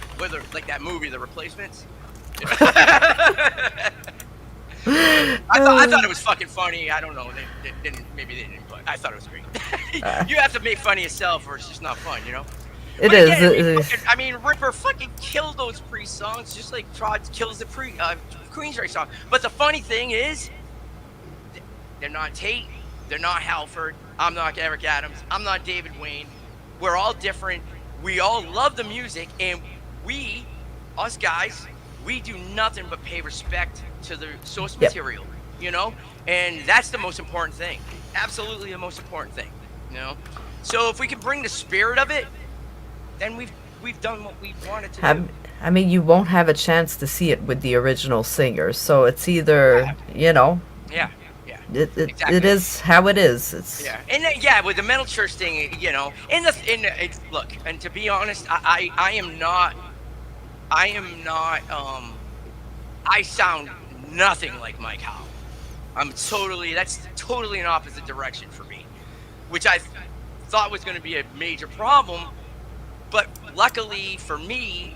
[SPEAKER 2] that movie, The Replacements? I thought it was fucking funny. I don't know, they didn't, maybe they didn't, but I thought it was great. You have to make fun of yourself, or it's just not fun, you know.
[SPEAKER 1] it
[SPEAKER 2] But
[SPEAKER 1] is.
[SPEAKER 2] again,
[SPEAKER 1] It is.
[SPEAKER 2] I mean, Ripper fucking killed those Priest songs, just like Todd kills the Queensryche song. But the funny thing is, they're not Tate. They're not Halford. I'm not Eric Adams. I'm not David Wayne. We're all different. We all love the music, and us guys, we do nothing but pay respect to the source
[SPEAKER 1] Yep.
[SPEAKER 2] material, you know? And that's the most important thing. Absolutely the most important thing, you know? So if we can bring the spirit of it, then we've done what we wanted to do.
[SPEAKER 1] I mean, you won't have a chance to see it with the original singers, so it's either, you know,
[SPEAKER 2] Yeah, yeah.
[SPEAKER 1] it
[SPEAKER 2] Exactly.
[SPEAKER 1] is how it is. It's
[SPEAKER 2] Yeah, and yeah, with the Metal Church thing, you know, look, and to be honest, I am not, I sound nothing like Mike Howe. That's totally an opposite direction for me, which I thought was going to be a major problem. But luckily for me,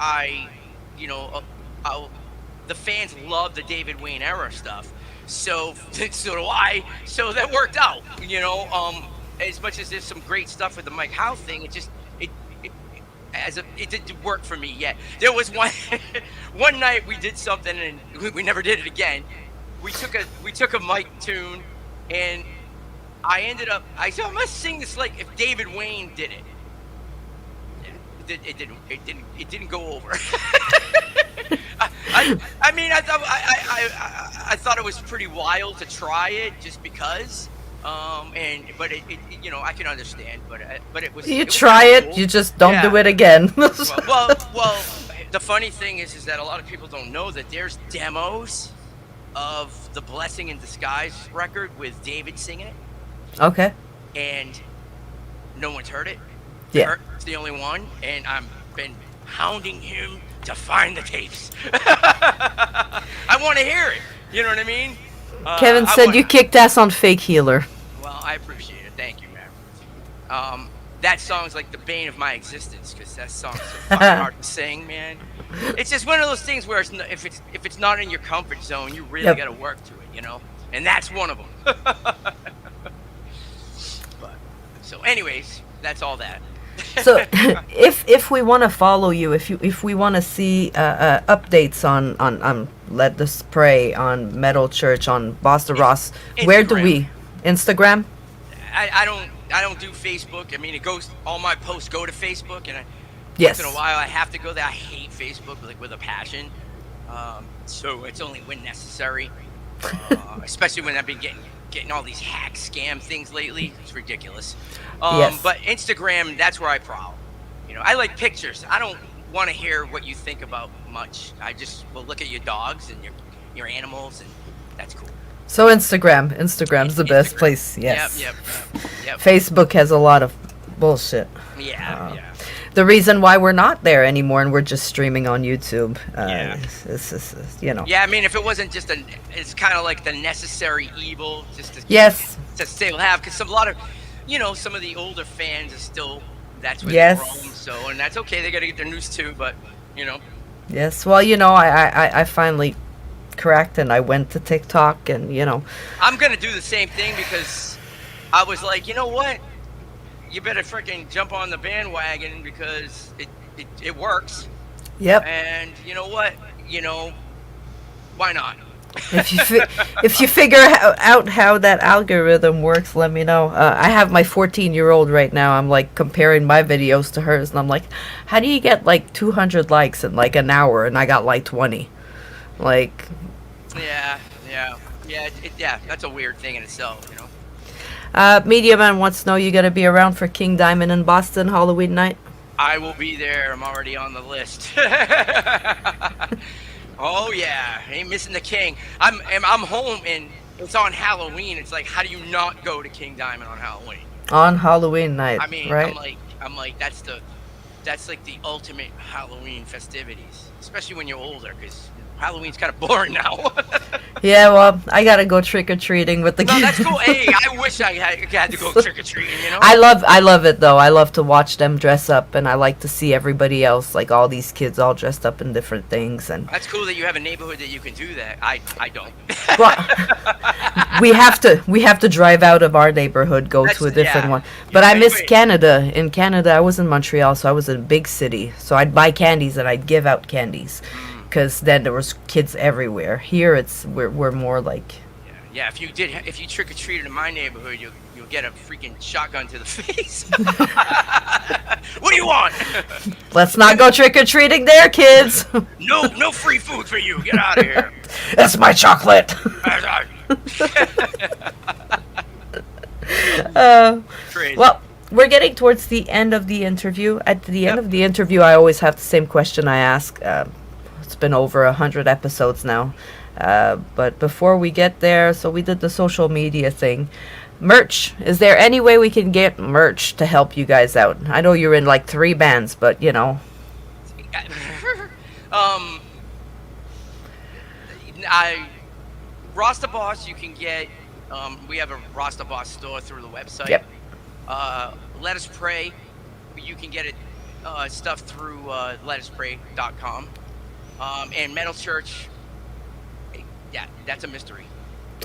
[SPEAKER 2] I, you know, the fans love the David Wayne era stuff. So, so do I. So that worked out, as much as there's some great stuff with the Mike Howe thing, it it didn't work for me yet. There was one night we did something and we never did it again. We took a Mike tune, and I said, I must sing this like if David Wayne did it. It didn't go over. I mean, I thought it was pretty wild to try it just because. But I can understand, but it was.
[SPEAKER 1] You try it, cool. You just don't do it again.
[SPEAKER 2] well, the funny thing is that a lot of people don't know that there's demos of the Blessing in Disguise record with David singing it.
[SPEAKER 1] Okay.
[SPEAKER 2] And no one's heard it.
[SPEAKER 1] Yeah.
[SPEAKER 2] It's the only one, and I've been hounding him to find the tapes. I want to hear it. You know what I mean?
[SPEAKER 1] Kevin said you kicked ass on Fake Healer.
[SPEAKER 2] Well, I appreciate it. Thank you, man. That song's like the bane of my existence because that song's so fucking hard to sing, man. It's just one of those things where if it's not in your comfort zone, you really got to work to it, And that's one of them. So, anyways, that's all that.
[SPEAKER 1] So, if we want to follow you, if we want to see updates on Let Us Pray, on Metal Church, on Boston Ross,
[SPEAKER 2] Instagram.
[SPEAKER 1] Where do we? Instagram?
[SPEAKER 2] I don't do Facebook. I mean, all my posts go to Facebook, and
[SPEAKER 1] yes.
[SPEAKER 2] Once in a while I have to go there. I hate Facebook with a passion. So it's only when necessary, especially when I've been getting all these hack scam things lately. It's ridiculous.
[SPEAKER 1] Yes.
[SPEAKER 2] But Instagram, that's where I prowl. I like pictures. I don't want to hear what you think about much. I just will look at your dogs and your animals, and that's cool.
[SPEAKER 1] So Instagram's the best place. Yes.
[SPEAKER 2] Yep.
[SPEAKER 1] Facebook has a lot of bullshit.
[SPEAKER 2] Yeah.
[SPEAKER 1] The reason why we're not there anymore and we're just streaming on YouTube.
[SPEAKER 2] Yeah, I mean, if it wasn't just it's kind of like the necessary evil, just to to still have, because a lot of, some of the older fans are still, that's where they're from. So, and that's okay. They got to get their news too, but
[SPEAKER 1] Yes, well, I finally cracked and I went to TikTok and
[SPEAKER 2] I'm gonna do the same thing because I was like, you know what? You better freaking jump on the bandwagon because it works.
[SPEAKER 1] Yep.
[SPEAKER 2] And you know what? Why not?
[SPEAKER 1] If you figure out how that algorithm works, let me know. I have my 14-year-old right now. I'm like comparing my videos to hers, and I'm like, how do you get like 200 likes in like an hour, and I got like 20? Like.
[SPEAKER 2] Yeah. That's a weird thing in itself,
[SPEAKER 1] Media Man wants to know, you gonna be around for King Diamond in Boston Halloween night?
[SPEAKER 2] I will be there. I'm already on the list. Oh yeah, ain't missing the King. I'm home and it's on Halloween. It's like, how do you not go to King Diamond on Halloween?
[SPEAKER 1] On Halloween night,
[SPEAKER 2] I mean,
[SPEAKER 1] right?
[SPEAKER 2] I'm like that's like the ultimate Halloween festivities, especially when you're older, because Halloween's kind of boring now.
[SPEAKER 1] Yeah, well, I gotta go trick-or-treating with the kids.
[SPEAKER 2] No, that's cool. Hey, I wish I had to go trick-or-treating,
[SPEAKER 1] I love it, though. I love to watch them dress up, and I like to see everybody else, like all these kids all dressed up in different things. And
[SPEAKER 2] that's cool that you have a neighborhood that you can do that. I don't.
[SPEAKER 1] Well, we have to drive out of our neighborhood, go to a different one. But I miss Canada. In Canada, I was in Montreal, so I was in a big city. So I'd buy candies, and I'd give out candies. Because then there was kids everywhere. Here we're more like.
[SPEAKER 2] Yeah. If you trick or treated in my neighborhood, you'll get a freaking shotgun to the face. What do you want?
[SPEAKER 1] Let's not go trick or treating there, kids.
[SPEAKER 2] No free food for you. Get out of here.
[SPEAKER 1] That's my chocolate.
[SPEAKER 2] Crazy.
[SPEAKER 1] Well, we're getting towards the end of the interview. At the end of the interview, I always have the same question I ask. It's been over 100 episodes now. But before we get there, so we did the social media thing. Merch. Is there any way we can get merch to help you guys out? I know you're in like 3 bands, but
[SPEAKER 2] I Rasta Boss, you can get. We have a Rasta Boss store through the website.
[SPEAKER 1] Yep.
[SPEAKER 2] Let Us Pray, you can get it stuff through letaspray.com. And Metal Church, yeah, that's a mystery.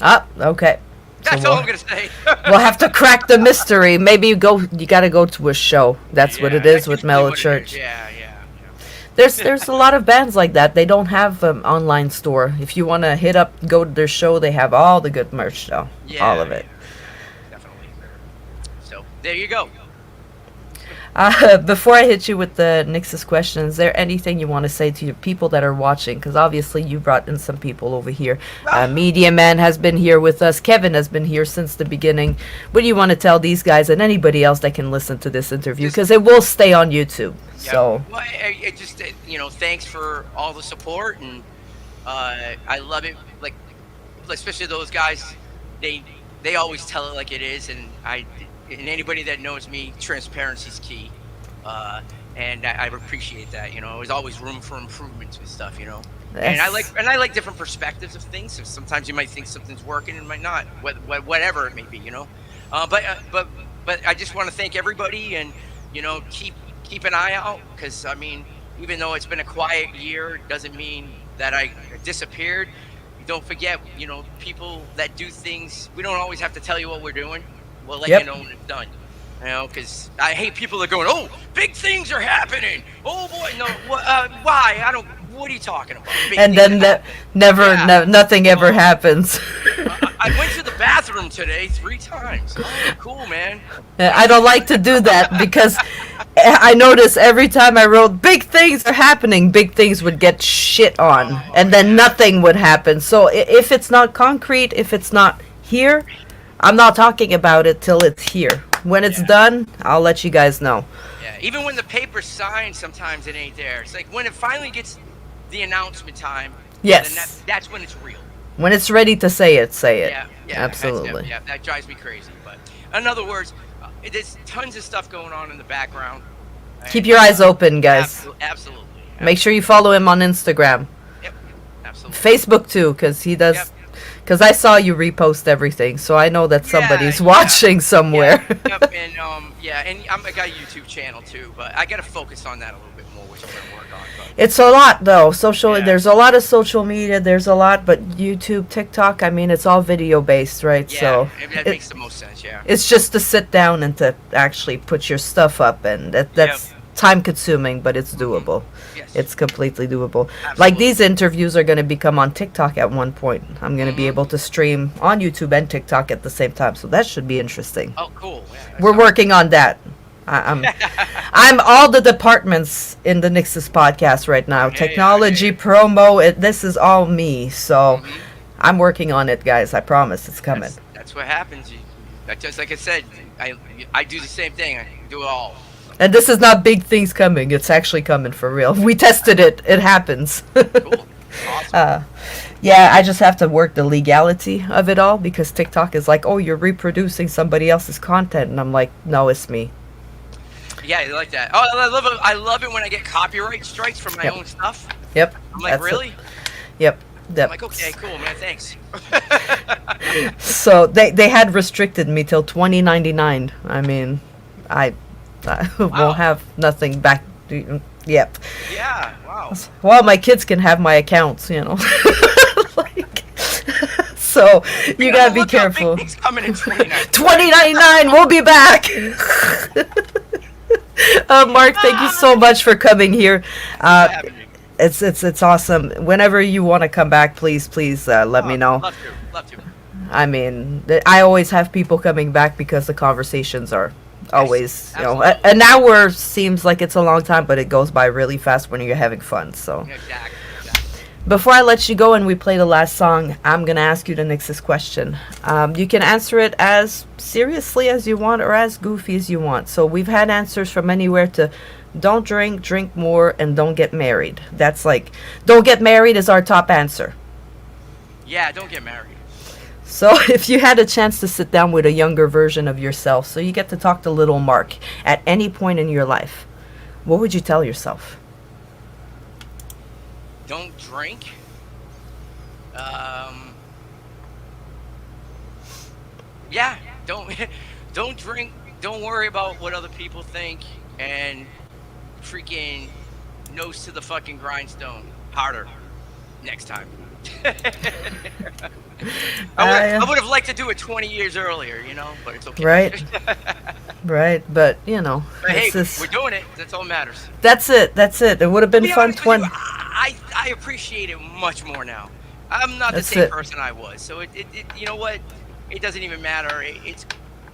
[SPEAKER 1] Ah, okay.
[SPEAKER 2] That's
[SPEAKER 1] So
[SPEAKER 2] all I'm gonna say.
[SPEAKER 1] we'll have to crack the mystery. Maybe you got to go to a show. That's what it is
[SPEAKER 2] that's
[SPEAKER 1] with
[SPEAKER 2] usually
[SPEAKER 1] Mellow
[SPEAKER 2] what it is.
[SPEAKER 1] Church.
[SPEAKER 2] Yeah.
[SPEAKER 1] There's a lot of bands like that. They don't have an online store. If you want to hit up, go to their show. They have all the good merch though.
[SPEAKER 2] Yeah,
[SPEAKER 1] All of it.
[SPEAKER 2] yeah, definitely. So there you go.
[SPEAKER 1] Before I hit you with the NYXUS question, is there anything you want to say to your people that are watching? Because obviously you brought in some people over here. Media Man has been here with us. Kevin has been here since the beginning. What do you want to tell these guys and anybody else that can listen to this interview? Because it will stay on YouTube.
[SPEAKER 2] Yeah.
[SPEAKER 1] So
[SPEAKER 2] Well, it just thanks for all the support, and I love it. Like especially those guys, they always tell it like it is, and anybody that knows me, transparency is key, and I appreciate that. There's always room for improvements with stuff. And I like different perspectives of things. So sometimes you might think something's working and it might not, whatever it may be. But I just want to thank everybody, and keep an eye out, because I mean, even though it's been a quiet year, it doesn't mean that I disappeared. Don't forget, people that do things, we don't always have to tell you what we're doing. We'll let you know when it's done. Because I hate people that are going, oh, big things are happening. Oh boy, no, why? What are you talking about?
[SPEAKER 1] and then nothing ever happens.
[SPEAKER 2] I went to the bathroom today 3 times. Oh, cool, man.
[SPEAKER 1] I don't like to do that because I notice every time I wrote big things are happening, big things would get shit on, and then nothing would happen. So if it's not concrete, if it's not here, I'm not talking about it till it's here. When it's done, I'll let you guys know.
[SPEAKER 2] Yeah, even when the paper's signed, sometimes it ain't there. It's like when it finally gets the announcement time.
[SPEAKER 1] Yes.
[SPEAKER 2] Then that's when it's real.
[SPEAKER 1] When it's ready to say it, say it.
[SPEAKER 2] Yeah,
[SPEAKER 1] Absolutely.
[SPEAKER 2] Yeah, that drives me crazy. But in other words, there's tons of stuff going on in the background.
[SPEAKER 1] Keep your eyes open, guys.
[SPEAKER 2] Absolutely.
[SPEAKER 1] Make sure you follow him on Instagram.
[SPEAKER 2] Yep, absolutely.
[SPEAKER 1] Facebook too, because he does. Because I saw you repost everything, so I know that somebody's watching somewhere.
[SPEAKER 2] Yep, and I got a YouTube channel too, but I got to focus on that a little bit more, which I'm gonna work on. But.
[SPEAKER 1] It's a lot though. There's a lot of social media. There's a lot, but YouTube, TikTok. I mean, it's all video based, right?
[SPEAKER 2] Yeah,
[SPEAKER 1] so
[SPEAKER 2] that makes the most sense. Yeah.
[SPEAKER 1] It's just to sit down and to actually put your stuff up, and that's time consuming, but it's doable.
[SPEAKER 2] Yes.
[SPEAKER 1] It's completely doable.
[SPEAKER 2] Absolutely.
[SPEAKER 1] Like these interviews are going to become on TikTok at one point. I'm going to be able to stream on YouTube and TikTok at the same time, so that should be interesting.
[SPEAKER 2] Oh, cool. Yeah,
[SPEAKER 1] we're working on that. I'm all the departments in the NYXUS podcast right now. Technology, promo, this is all me. So I'm working on it, guys. I promise it's coming.
[SPEAKER 2] That's what happens. Just like I said, I do the same thing. I do it all.
[SPEAKER 1] And this is not big things coming. It's actually coming for real. We tested it. It happens.
[SPEAKER 2] Cool. Awesome.
[SPEAKER 1] Yeah, I just have to work the legality of it all, because TikTok is like, oh, you're reproducing somebody else's content. And I'm like, no, it's me.
[SPEAKER 2] Yeah, I like that. Oh, I love it when I get copyright strikes for my own stuff.
[SPEAKER 1] Yep.
[SPEAKER 2] I'm like, really?
[SPEAKER 1] Yep.
[SPEAKER 2] I'm like, okay, cool, man, thanks.
[SPEAKER 1] So they had restricted me till 2099. I mean, I will have nothing back. Yep.
[SPEAKER 2] Yeah. Wow.
[SPEAKER 1] Well, my kids can have my accounts, so you gotta be careful.
[SPEAKER 2] Big things coming in
[SPEAKER 1] 2099. We'll be back. Mark, thank you so much for coming here. It's awesome. Whenever you want to come back, please let me know.
[SPEAKER 2] Love to.
[SPEAKER 1] I mean, I always have people coming back because the conversations are always, an hour seems like it's a long time, but it goes by really fast when you're having fun. So
[SPEAKER 2] Exactly.
[SPEAKER 1] before I let you go and we play the last song, I'm gonna ask you the NYXUS question. You can answer it as seriously as you want or as goofy as you want. So we've had answers from anywhere to don't drink more, and don't get married. That's like, don't get married is our top answer.
[SPEAKER 2] Yeah, don't get married.
[SPEAKER 1] So if you had a chance to sit down with a younger version of yourself, so you get to talk to little Mark at any point in your life, what would you tell yourself?
[SPEAKER 2] Don't drink. Um, yeah, don't don't drink. Don't worry about what other people think, and freaking nose to the fucking grindstone. Harder next time. I
[SPEAKER 1] I
[SPEAKER 2] would have liked to do it 20 years earlier, but it's okay.
[SPEAKER 1] right, right, but
[SPEAKER 2] But hey,
[SPEAKER 1] it's just
[SPEAKER 2] we're doing it. That's all that matters.
[SPEAKER 1] that's it. That's it. It would have
[SPEAKER 2] To
[SPEAKER 1] been
[SPEAKER 2] be
[SPEAKER 1] fun.
[SPEAKER 2] honest with you,
[SPEAKER 1] 20.
[SPEAKER 2] I appreciate it much more now. I'm not the
[SPEAKER 1] That's
[SPEAKER 2] same
[SPEAKER 1] it.
[SPEAKER 2] person I was, so you know what? It doesn't even matter. It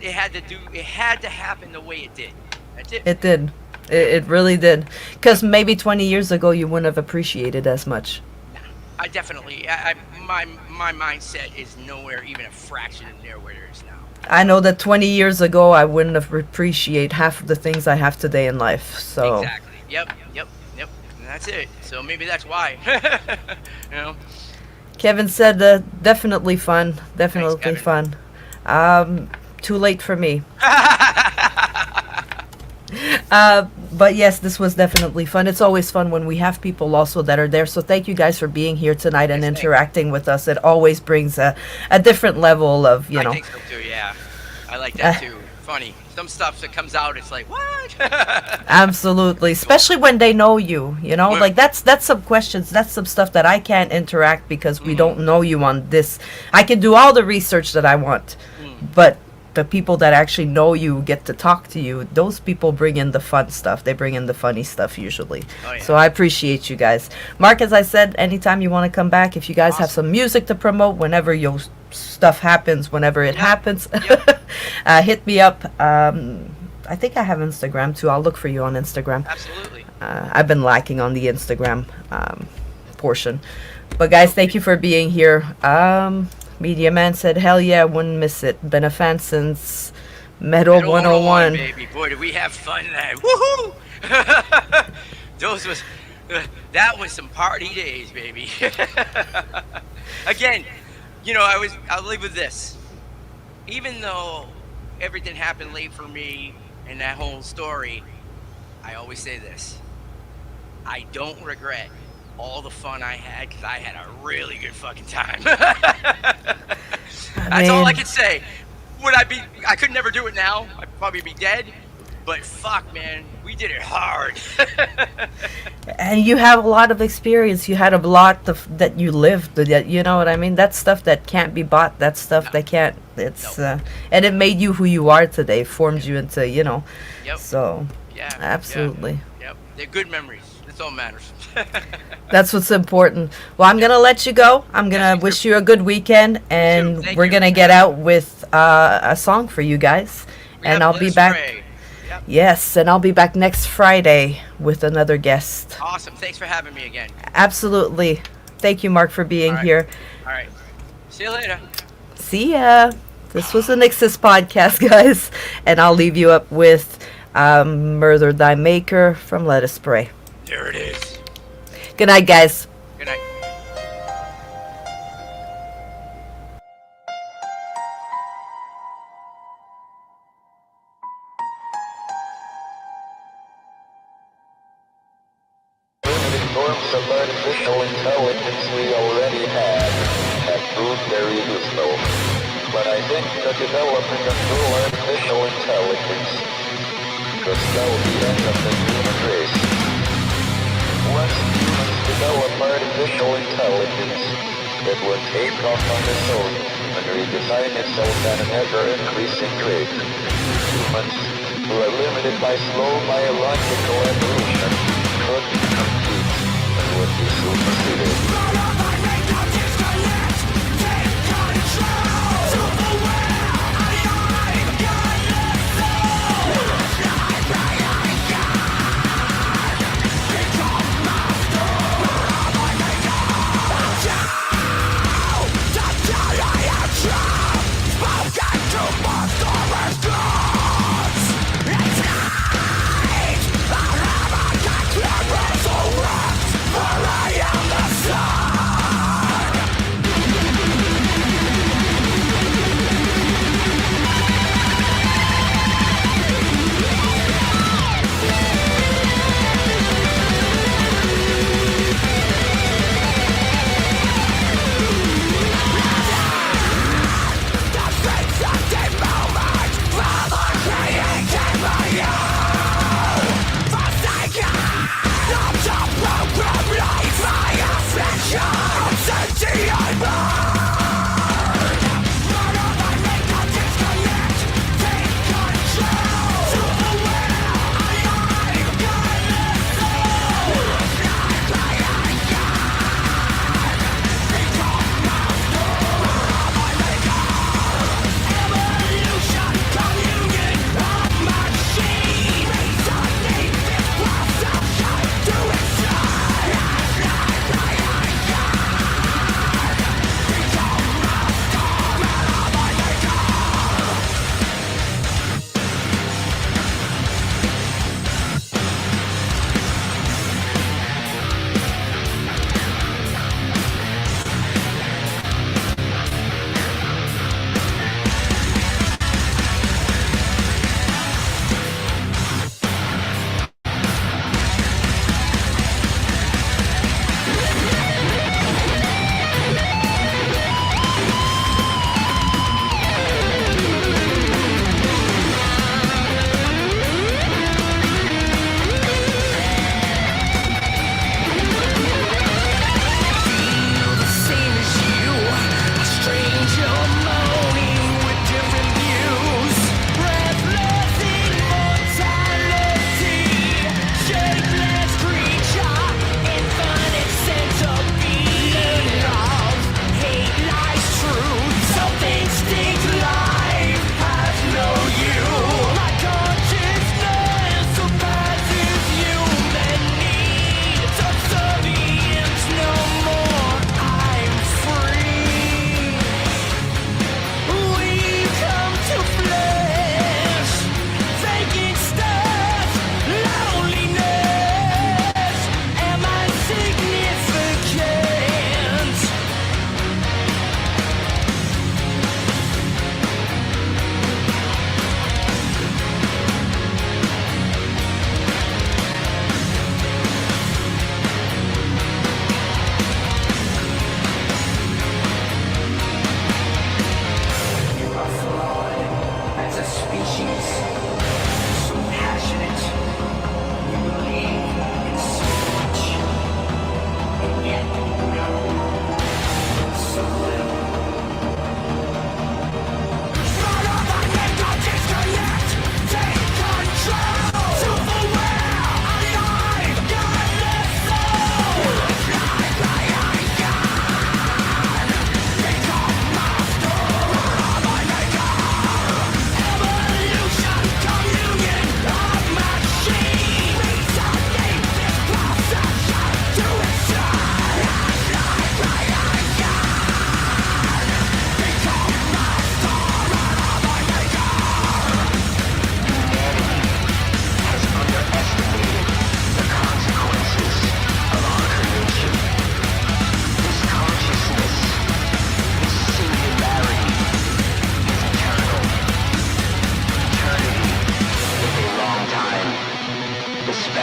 [SPEAKER 2] had to happen the way it did. That's it.
[SPEAKER 1] It did. It really did. Because maybe 20 years ago you wouldn't have appreciated as much.
[SPEAKER 2] I definitely, my mindset is nowhere even a fraction of near where it is now.
[SPEAKER 1] I know that 20 years ago I wouldn't have appreciated half of the things I have today in life. So
[SPEAKER 2] Exactly. Yep. And that's it. So maybe that's why. you know.
[SPEAKER 1] Kevin said definitely fun. Definitely
[SPEAKER 2] Kevin.
[SPEAKER 1] fun. Too late for me. But yes, this was definitely fun. It's always fun when we have people also that are there. So thank you guys for being here tonight and
[SPEAKER 2] Yes,
[SPEAKER 1] interacting with us. It always brings a different level of,
[SPEAKER 2] I think so too. Yeah, I like that too. Funny. Some stuff that comes out, it's like what?
[SPEAKER 1] Absolutely, especially when they know you. Like that's some questions. That's some stuff that I can't interact because we don't know you on this. I can do all the research that I want, but the people that actually know you get to talk to you. Those people bring in the fun stuff. They bring in the funny stuff usually.
[SPEAKER 2] Oh, yeah.
[SPEAKER 1] So I appreciate you guys. Mark, as I said, anytime you want to come back, if you guys have
[SPEAKER 2] Awesome.
[SPEAKER 1] some music to promote, whenever your stuff happens, whenever it happens,
[SPEAKER 2] Yep.
[SPEAKER 1] hit me up. I think I have Instagram too. I'll look for you on Instagram.
[SPEAKER 2] Absolutely.
[SPEAKER 1] I've been lacking on the Instagram portion. But guys, thank you for being here. Media Man said, hell yeah, wouldn't miss it. Been a fan since Metal 101.
[SPEAKER 2] Baby. Boy, did we have fun then. Woohoo! That was some party days, baby. Again, I'll leave with this. Even though everything happened late for me and that whole story, I always say this. I don't regret all the fun I had because I had a really good fucking time. That's all I can say. I could never do it now. I'd probably be dead. But fuck, man, we did it hard.
[SPEAKER 1] And you have a lot of experience. You had a lot that you lived. You know what I mean? That's stuff that can't be bought. That's stuff that can't. It's and it made you who you are today. Formed you into
[SPEAKER 2] Yep.
[SPEAKER 1] So
[SPEAKER 2] Yeah.
[SPEAKER 1] absolutely.
[SPEAKER 2] Yep. They're good memories. That's all that matters.
[SPEAKER 1] That's what's important. Well, I'm gonna let you go. I'm gonna wish you a good weekend, and
[SPEAKER 2] Thank
[SPEAKER 1] we're
[SPEAKER 2] you.
[SPEAKER 1] gonna get out with a song for you guys, and I'll be back.
[SPEAKER 2] Yep.
[SPEAKER 1] Yes, and I'll be back next Friday with another guest.
[SPEAKER 2] Awesome. Thanks for having me again.
[SPEAKER 1] Absolutely. Thank you, Mark, for being
[SPEAKER 2] All right.
[SPEAKER 1] here.
[SPEAKER 2] All right. See you later.
[SPEAKER 1] See ya. This was the NYXUS podcast, guys, and I'll leave you up with Murder Thy Maker from Let Us Pray.
[SPEAKER 2] There it is.
[SPEAKER 1] Good night, guys.
[SPEAKER 2] Good night.
[SPEAKER 3] Limited forms of artificial intelligence we already have proved very useful. But I think the development of true artificial intelligence could spell the end of the human race. Once humans develop artificial intelligence, it would take off on its own and redesign itself at an ever-increasing rate. Humans, who are limited by slow biological evolution, could compete and would be superseded.
[SPEAKER 4] I am the sun.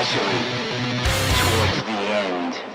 [SPEAKER 4] especially towards the end.